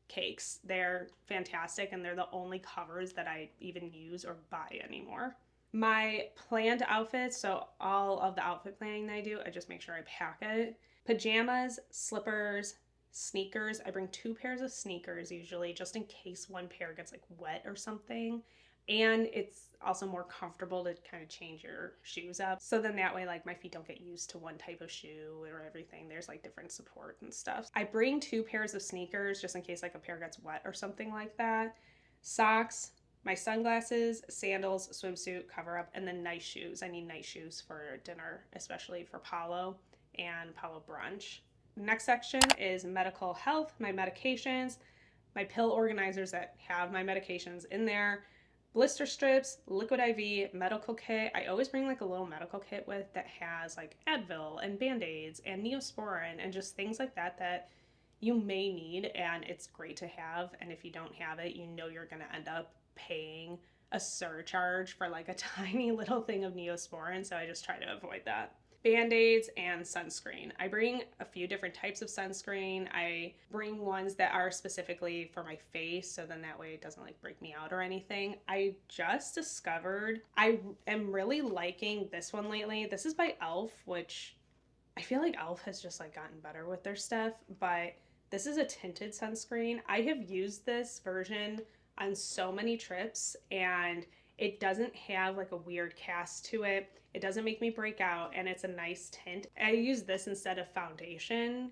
Cakes. They're fantastic, and they're the only covers that I even use or buy anymore. My planned outfits, so all of the outfit planning that I do, I just make sure I pack it. Pajamas, slippers, sneakers. I bring 2 pairs of sneakers usually, just in case one pair gets like wet or something. And it's also more comfortable to kind of change your shoes up. So then that way, like, my feet don't get used to one type of shoe or everything. There's like different support and stuff. I bring 2 pairs of sneakers just in case like a pair gets wet or something like that. Socks, my sunglasses, sandals, swimsuit, cover up, and then nice shoes. I need nice shoes for dinner, especially for Paulo and Paulo brunch. Next section is medical health, my medications, my pill organizers that have my medications in there, blister strips, liquid IV, medical kit. I always bring like a little medical kit with that has like Advil and Band-Aids and Neosporin and just things like that that you may need, and it's great to have. And if you don't have it, you know you're going to end up paying a surcharge for like a tiny little thing of Neosporin, so I just try to avoid that. Band-Aids and sunscreen. I bring a few different types of sunscreen. I bring ones that are specifically for my face, so then that way it doesn't like break me out or anything. I just discovered I am really liking this one lately. This is by e.l.f., which I feel like e.l.f. has just like gotten better with their stuff, but This is a tinted sunscreen. I have used this version on so many trips, and it doesn't have like a weird cast to it. It doesn't make me break out, and it's a nice tint. I use this instead of foundation,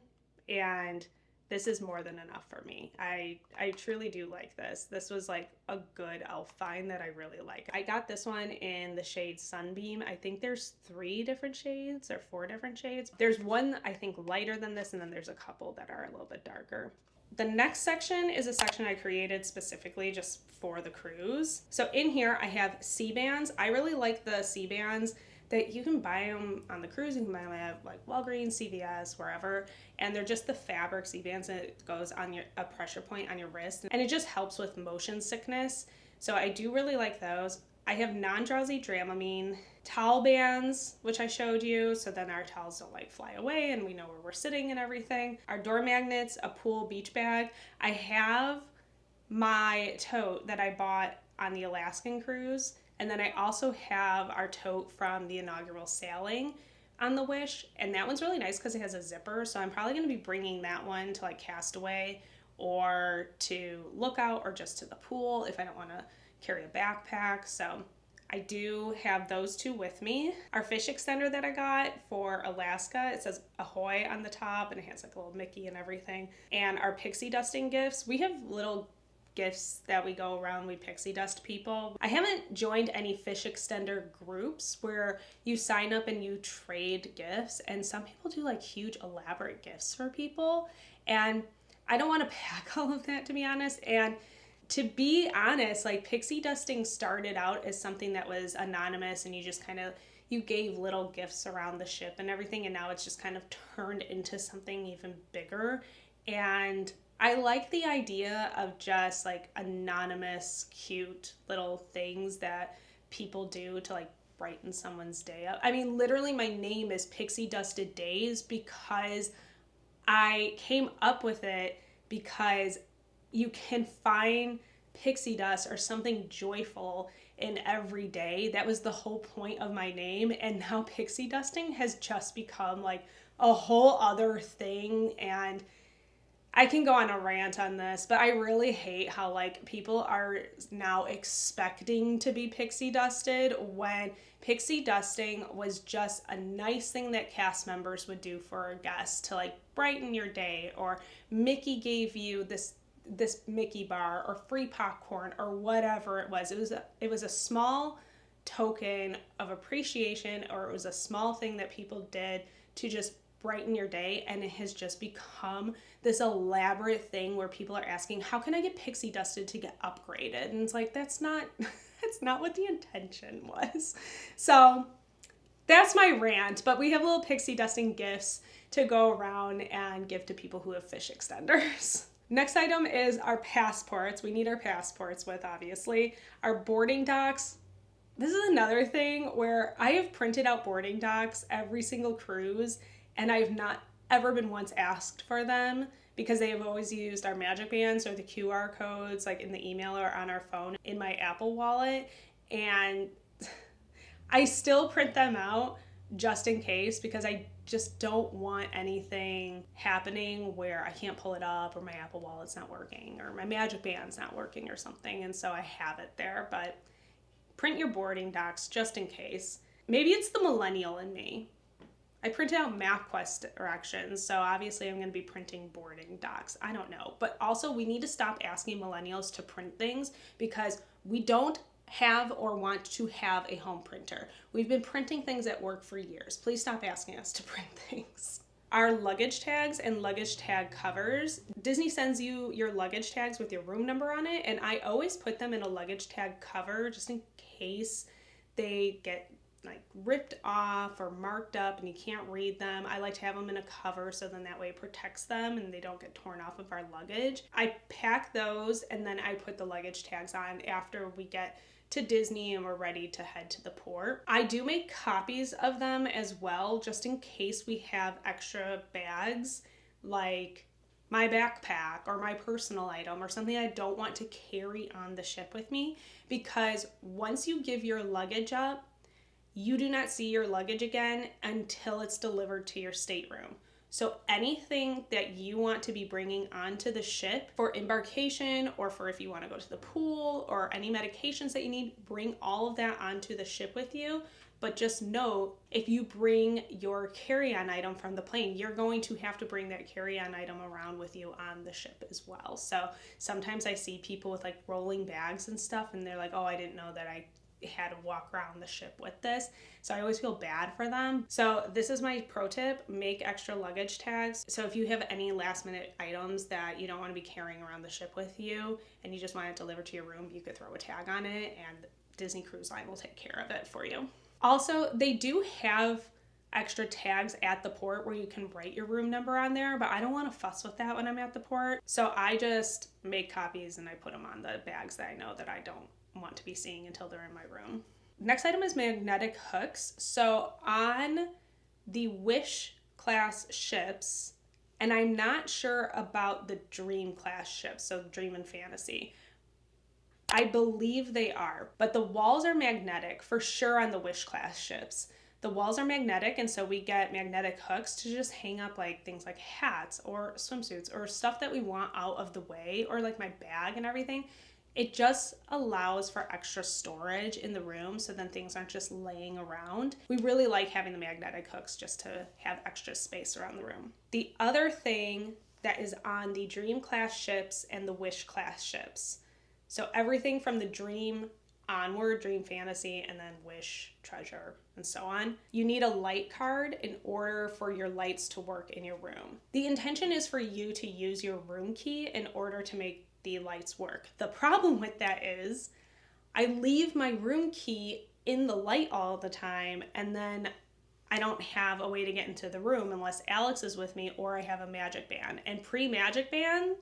and this is more than enough for me. I truly do like this. This was like a good e.l.f. find that I really like. I got this one in the shade Sunbeam. I think there's 3 different shades or 4 different shades. There's one I think lighter than this, and then there's a couple that are a little bit darker. The next section is a section I created specifically just for the cruise. So in here I have C-bands. I really like the C-bands that you can buy them on the cruise. You can buy them at like Walgreens, CVS, wherever. And they're just the fabric C-bands, and it goes on a pressure point on your wrist. And it just helps with motion sickness. So I do really like those. I have non-drowsy Dramamine towel bands, which I showed you, so then our towels don't like fly away and we know where we're sitting and everything. Our door magnets, a pool beach bag. I have my tote that I bought on the Alaskan cruise, and then I also have our tote from the inaugural sailing on the Wish, and that one's really nice because it has a zipper, so I'm probably going to be bringing that one to like Castaway or to Lookout or just to the pool if I don't want to carry a backpack. So I do have those 2 with me. Our fish extender that I got for Alaska, it says Ahoy on the top and it has like a little Mickey and everything. And our pixie dusting gifts, we have little gifts that we go around, we pixie dust people. I haven't joined any fish extender groups where you sign up and you trade gifts, and some people do like huge elaborate gifts for people, and I don't want to pack all of that, to be honest. And to be honest, like pixie dusting started out as something that was anonymous and you just kind of, you gave little gifts around the ship and everything, and now it's just kind of turned into something even bigger. And I like the idea of just like anonymous, cute little things that people do to like brighten someone's day up. I mean, literally my name is Pixie Dusted Days because I came up with it because you can find pixie dust or something joyful in every day. That was the whole point of my name, and now pixie dusting has just become like a whole other thing. And I can go on a rant on this, but I really hate how like people are now expecting to be pixie dusted when pixie dusting was just a nice thing that cast members would do for a guest to like brighten your day, or Mickey gave you this Mickey bar or free popcorn or whatever it was. It was a small token of appreciation, or it was a small thing that people did to just brighten your day, and it has just become this elaborate thing where people are asking, how can I get pixie dusted to get upgraded? And it's like, that's not what the intention was. So that's my rant, but we have little pixie dusting gifts to go around and give to people who have fish extenders. Next item is our passports. We need our passports with, obviously. Our boarding docs. This is another thing where I have printed out boarding docs every single cruise, and I've not ever been once asked for them because they have always used our Magic Bands or the QR codes like in the email or on our phone in my Apple Wallet. And I still print them out just in case, because I just don't want anything happening where I can't pull it up, or my Apple Wallet's not working, or my Magic Band's not working or something. And so I have it there, but print your boarding docs just in case. Maybe it's the millennial in me. I printed out MapQuest directions, so obviously I'm going to be printing boarding docs. I don't know. But also we need to stop asking millennials to print things because we don't have or want to have a home printer. We've been printing things at work for years. Please stop asking us to print things. Our luggage tags and luggage tag covers. Disney sends you your luggage tags with your room number on it, and I always put them in a luggage tag cover just in case they get like ripped off or marked up and you can't read them. I like to have them in a cover so then that way it protects them and they don't get torn off of our luggage. I pack those and then I put the luggage tags on after we get to Disney and we're ready to head to the port. I do make copies of them as well, just in case we have extra bags like my backpack or my personal item or something I don't want to carry on the ship with me, because once you give your luggage up, you do not see your luggage again until it's delivered to your stateroom. So anything that you want to be bringing onto the ship for embarkation, or for if you want to go to the pool, or any medications that you need, bring all of that onto the ship with you. But just know, if you bring your carry-on item from the plane, you're going to have to bring that carry-on item around with you on the ship as well. So sometimes I see people with like rolling bags and stuff, and they're like, oh, I didn't know that I had to walk around the ship with this. So I always feel bad for them. So this is my pro tip: make extra luggage tags. So if you have any last minute items that you don't want to be carrying around the ship with you and you just want it delivered to your room, you could throw a tag on it and Disney Cruise Line will take care of it for you. Also, they do have extra tags at the port where you can write your room number on there, but I don't want to fuss with that when I'm at the port. So I just make copies and I put them on the bags that I know that I don't want to be seeing until they're in my room. Next item is magnetic hooks. So on the Wish class ships, and I'm not sure about the Dream class ships, so Dream and Fantasy, I believe they are, but the walls are magnetic for sure on the Wish class ships. The walls are magnetic, and so we get magnetic hooks to just hang up like things like hats or swimsuits or stuff that we want out of the way, or like my bag and everything. It just allows for extra storage in the room, so then things aren't just laying around. We really like having the magnetic hooks just to have extra space around the room. The other thing that is on the Dream class ships and the Wish class ships, so everything from the Dream onward, Dream Fantasy, and then Wish, Treasure, and so on, you need a light card in order for your lights to work in your room. The intention is for you to use your room key in order to make the lights work. The problem with that is I leave my room key in the light all the time, and then I don't have a way to get into the room unless Alex is with me or I have a magic band. And pre-magic band,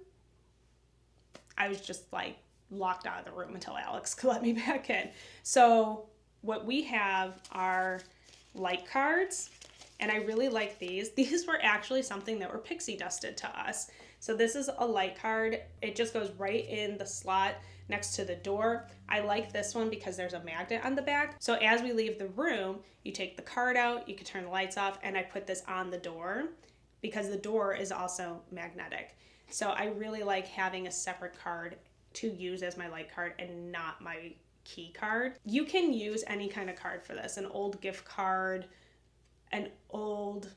I was just like locked out of the room until Alex could let me back in. So what we have are light cards, and I really like these. These were actually something that were pixie dusted to us. So this is a light card. It just goes right in the slot next to the door. I like this one because there's a magnet on the back. So as we leave the room, you take the card out, you can turn the lights off, and I put this on the door because the door is also magnetic. So I really like having a separate card to use as my light card and not my key card. You can use any kind of card for this: an old gift card, an old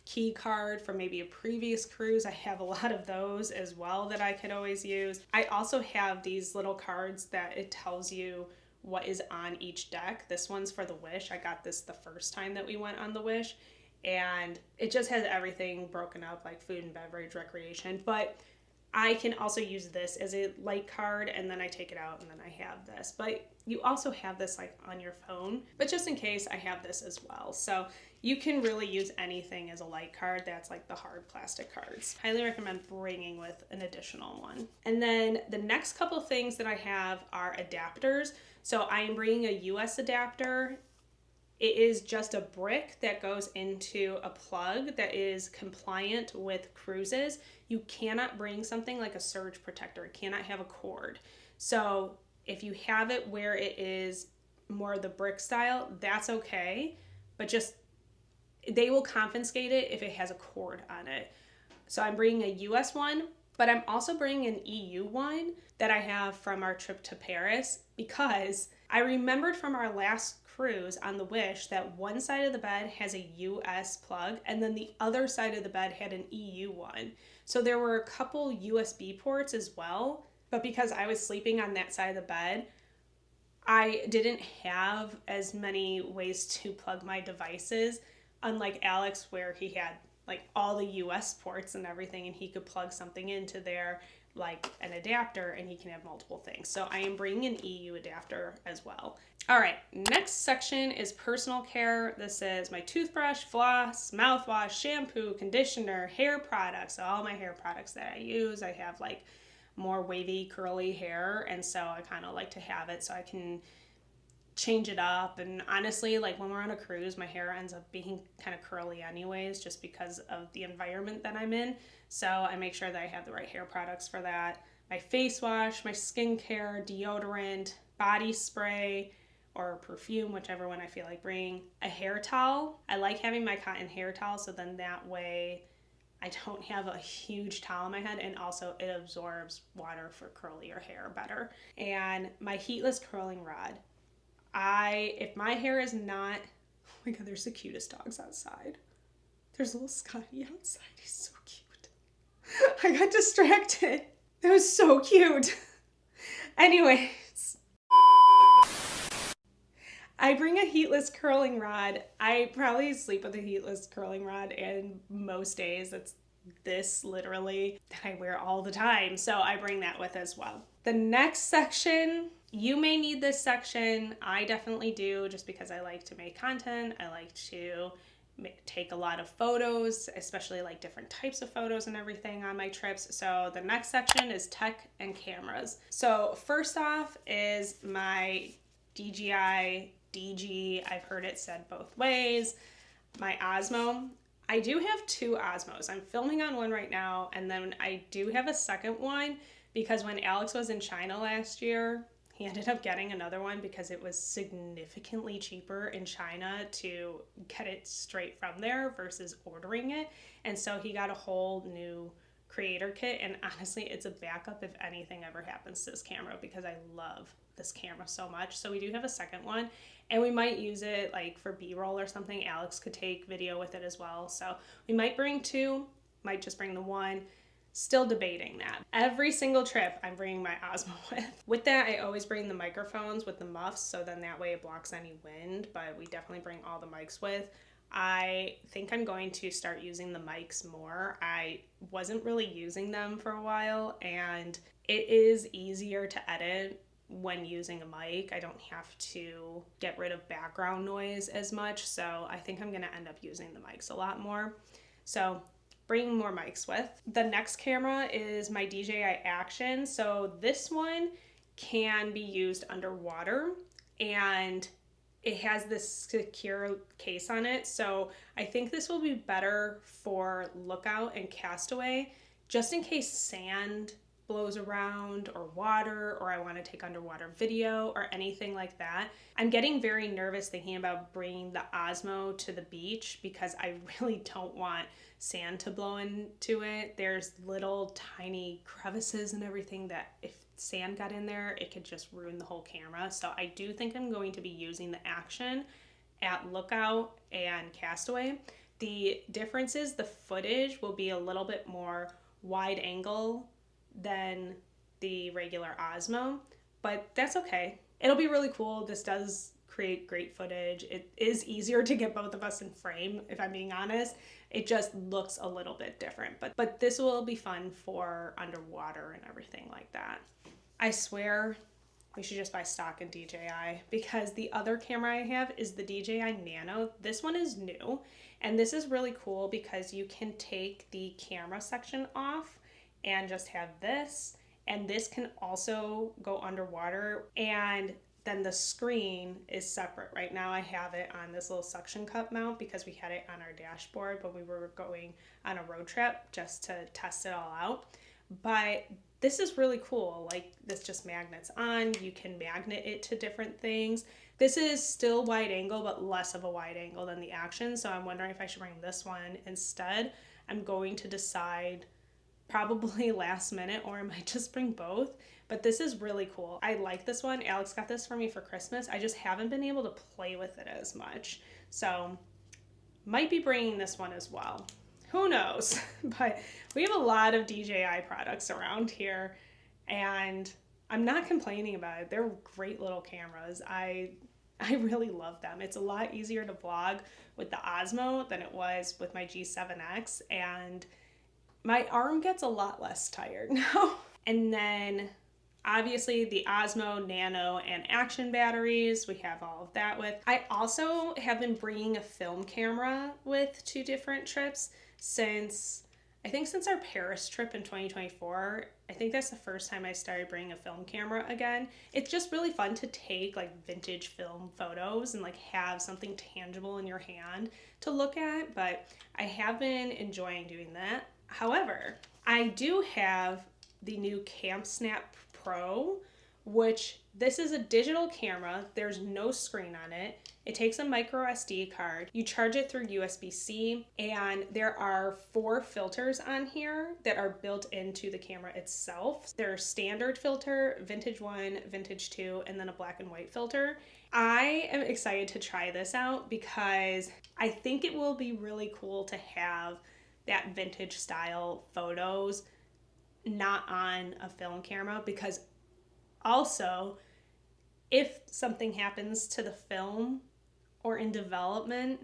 key card from maybe a previous cruise. I have a lot of those as well that I could always use. I also have these little cards that it tells you what is on each deck. This one's for the Wish. I got this the first time that we went on the Wish, and it just has everything broken up, like food and beverage, recreation. But I can also use this as a light card, and then I take it out and then I have this. But you also have this like on your phone, but just in case, I have this as well. So you can really use anything as a light card that's like the hard plastic cards. Highly recommend bringing with an additional one. And then the next couple of things that I have are adapters. So I am bringing a US adapter. It is just a brick that goes into a plug that is compliant with cruises. You cannot bring something like a surge protector. It cannot have a cord. So if you have it where it is more the brick style, that's okay. But just, they will confiscate it if it has a cord on it. So I'm bringing a US one, but I'm also bringing an EU one that I have from our trip to Paris, because I remembered from our last cruise on the Wish that one side of the bed has a US plug and then the other side of the bed had an EU one. So there were a couple USB ports as well, but because I was sleeping on that side of the bed, I didn't have as many ways to plug my devices, unlike Alex where he had like all the US ports and everything, and he could plug something into there like an adapter and he can have multiple things. So I am bringing an EU adapter as well. All right, next section is personal care. This is my toothbrush, floss, mouthwash, shampoo, conditioner, hair products. So all my hair products that I use. I have like more wavy, curly hair, and so I kind of like to have it so I can change it up. And honestly, like when we're on a cruise, my hair ends up being kind of curly anyways, just because of the environment that I'm in. So I make sure that I have the right hair products for that. My face wash, my skincare, deodorant, body spray, or perfume, whichever one I feel like bringing. A hair towel. I like having my cotton hair towel, so then that way I don't have a huge towel on my head, and also it absorbs water for curlier hair better. And my heatless curling rod. If my hair is not, oh my god, there's the cutest dogs outside. There's little Scotty outside. He's so cute. I got distracted. That was so cute. Anyways, I bring a heatless curling rod. I probably sleep with a heatless curling rod, and most days it's this literally that I wear all the time. So I bring that with as well. The next section, you may need this section. I definitely do, just because I like to make content. I like to take a lot of photos, especially like different types of photos and everything on my trips. So the next section is tech and cameras. So first off is my DJI DG. I've heard it said both ways. My Osmo. I do have two Osmos. I'm filming on one right now, and then I do have a second one because when Alex was in China last year, he ended up getting another one because it was significantly cheaper in China to get it straight from there versus ordering it. And so he got a whole new creator kit, and honestly, it's a backup if anything ever happens to this camera because I love this camera so much. So we do have a second one, and we might use it like for B-roll or something. Alex could take video with it as well. So we might bring two, might just bring the one. Still debating that. Every single trip I'm bringing my Osmo with. With that, I always bring the microphones with the muffs, so then that way it blocks any wind, but we definitely bring all the mics with. I think I'm going to start using the mics more. I wasn't really using them for a while, and it is easier to edit when using a mic. I don't have to get rid of background noise as much, so I think I'm gonna end up using the mics a lot more. So bring more mics with. The next camera is my DJI Action. So this one can be used underwater, and it has this secure case on it. So I think this will be better for Lookout and Castaway, just in case sand blows around or water, or I want to take underwater video or anything like that. I'm getting very nervous thinking about bringing the Osmo to the beach because I really don't want sand to blow into it. There's little tiny crevices and everything that if sand got in there, it could just ruin the whole camera. So I do think I'm going to be using the Action at Lookout and Castaway. The difference is the footage will be a little bit more wide angle than the regular Osmo, but that's okay. It'll be really cool. This does create great footage. It is easier to get both of us in frame, if I'm being honest. It just looks a little bit different, but this will be fun for underwater and everything like that. I swear we should just buy stock in DJI because the other camera I have is the DJI Nano. This one is new, and this is really cool because you can take the camera section off and just have this, and this can also go underwater, and then the screen is separate. Right now I have it on this little suction cup mount because we had it on our dashboard when we were going on a road trip just to test it all out. But this is really cool. Like, this just magnets on. You can magnet it to different things. This is still wide angle, but less of a wide angle than the Action, so I'm wondering if I should bring this one instead. I'm going to decide probably last minute, or I might just bring both. But this is really cool. I like this one. Alex got this for me for Christmas. I just haven't been able to play with it as much. So might be bringing this one as well. Who knows? But we have a lot of DJI products around here, and I'm not complaining about it. They're great little cameras. I really love them. It's a lot easier to vlog with the Osmo than it was with my G7X, and my arm gets a lot less tired now. And then obviously the Osmo, Nano, and Action batteries, we have all of that with. I also have been bringing a film camera with to different trips since our Paris trip in 2024. I think that's the first time I started bringing a film camera again. It's just really fun to take like vintage film photos and like have something tangible in your hand to look at, but I have been enjoying doing that. However, I do have the new CamSnap Pro, which this is a digital camera. There's no screen on it. It takes a micro SD card. You charge it through USB-C, and there are 4 filters on here that are built into the camera itself. There's standard filter, vintage 1, vintage 2, and then a black and white filter. I am excited to try this out because I think it will be really cool to have that vintage style photos not on a film camera, because also if something happens to the film or in development,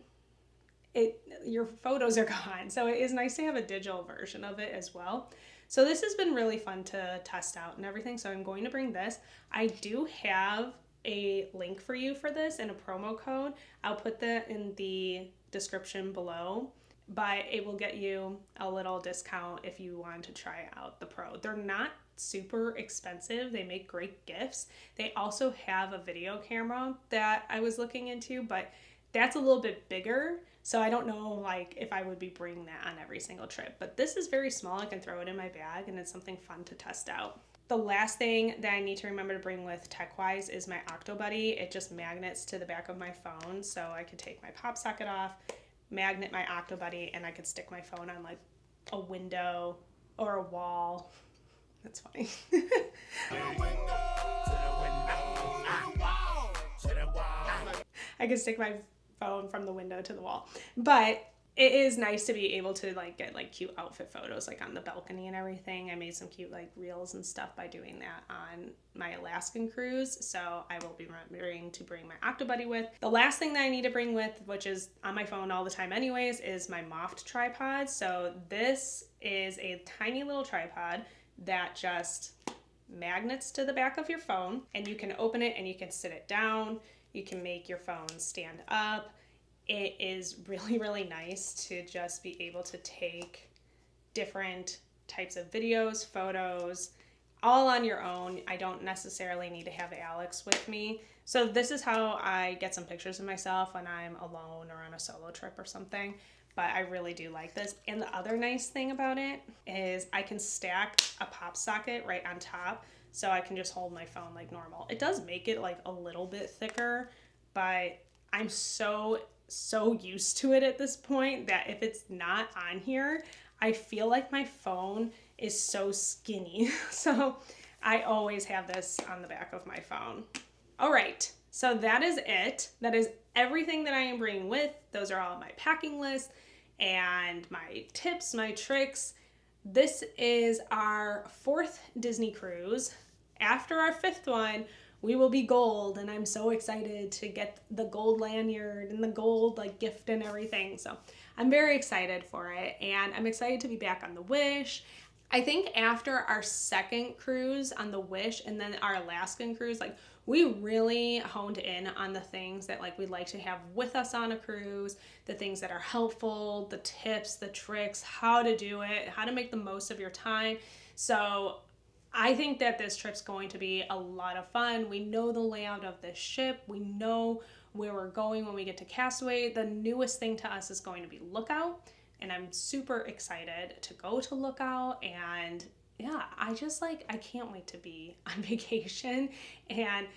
your photos are gone. So it is nice to have a digital version of it as well. So this has been really fun to test out and everything. So I'm going to bring this. I do have a link for you for this and a promo code. I'll put that in the description below, but it will get you a little discount if you want to try out the Pro. They're not super expensive. They make great gifts. They also have a video camera that I was looking into, but that's a little bit bigger. So I don't know like if I would be bringing that on every single trip, but this is very small. I can throw it in my bag and it's something fun to test out. The last thing that I need to remember to bring with tech-wise is my OctoBuddy. It just magnets to the back of my phone, so I could take my pop socket off, magnet my OctoBuddy, and I could stick my phone on like a window or a wall. That's funny. I could stick my phone from the window to the wall. But it is nice to be able to like get like cute outfit photos like on the balcony and everything. I made some cute like reels and stuff by doing that on my Alaskan cruise. So I will be remembering to bring my OctoBuddy with. The last thing that I need to bring with, which is on my phone all the time anyways, is my Moft tripod. So this is a tiny little tripod that just magnets to the back of your phone, and you can open it and you can sit it down. You can make your phone stand up. It is really, really nice to just be able to take different types of videos, photos, all on your own. I don't necessarily need to have Alex with me. So this is how I get some pictures of myself when I'm alone or on a solo trip or something. But I really do like this. And the other nice thing about it is I can stack a pop socket right on top, so I can just hold my phone like normal. It does make it like a little bit thicker, but I'm so used to it at this point that if it's not on here, I feel like my phone is so skinny. So I always have this on the back of my phone. All right, so that is it. That is everything that I am bringing with. Those are all my packing lists and my tips, my tricks. This is our 4th Disney cruise. After our 5th one, we will be gold, and I'm so excited to get the gold lanyard and the gold like gift and everything. So I'm very excited for it, and I'm excited to be back on the Wish. I think after our 2nd cruise on the Wish and then our Alaskan cruise, like we really honed in on the things that like we'd like to have with us on a cruise, the things that are helpful, the tips, the tricks, how to do it, how to make the most of your time. So I think that this trip's going to be a lot of fun. We know the layout of this ship. We know where we're going when we get to Castaway. The newest thing to us is going to be Lookout, and I'm super excited to go to Lookout. And yeah, I can't wait to be on vacation. And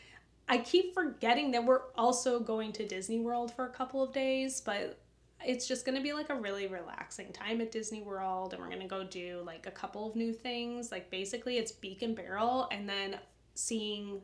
I keep forgetting that we're also going to Disney World for a couple of days, but it's just going to be like a really relaxing time at Disney World, and we're going to go do like a couple of new things. Like basically it's Beak and Barrel and then seeing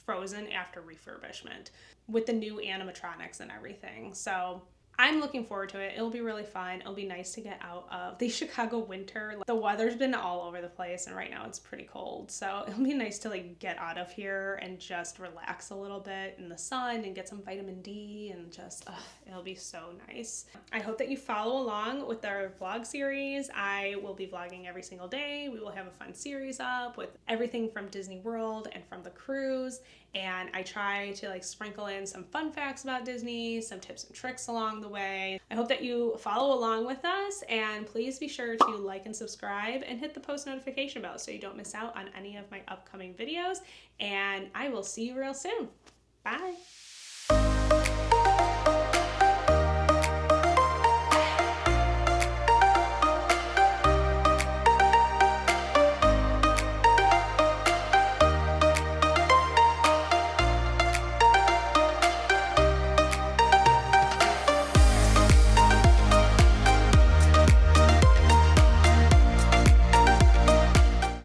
Frozen after refurbishment with the new animatronics and everything. So I'm looking forward to it. It'll be really fun. It'll be nice to get out of the Chicago winter. The weather's been all over the place, and right now it's pretty cold. So it'll be nice to like get out of here and just relax a little bit in the sun and get some vitamin D, and just, it'll be so nice. I hope that you follow along with our vlog series. I will be vlogging every single day. We will have a fun series up with everything from Disney World and from the cruise. And I try to like sprinkle in some fun facts about Disney, some tips and tricks along the way. I hope that you follow along with us, and please be sure to like and subscribe and hit the post notification bell so you don't miss out on any of my upcoming videos. And I will see you real soon. Bye.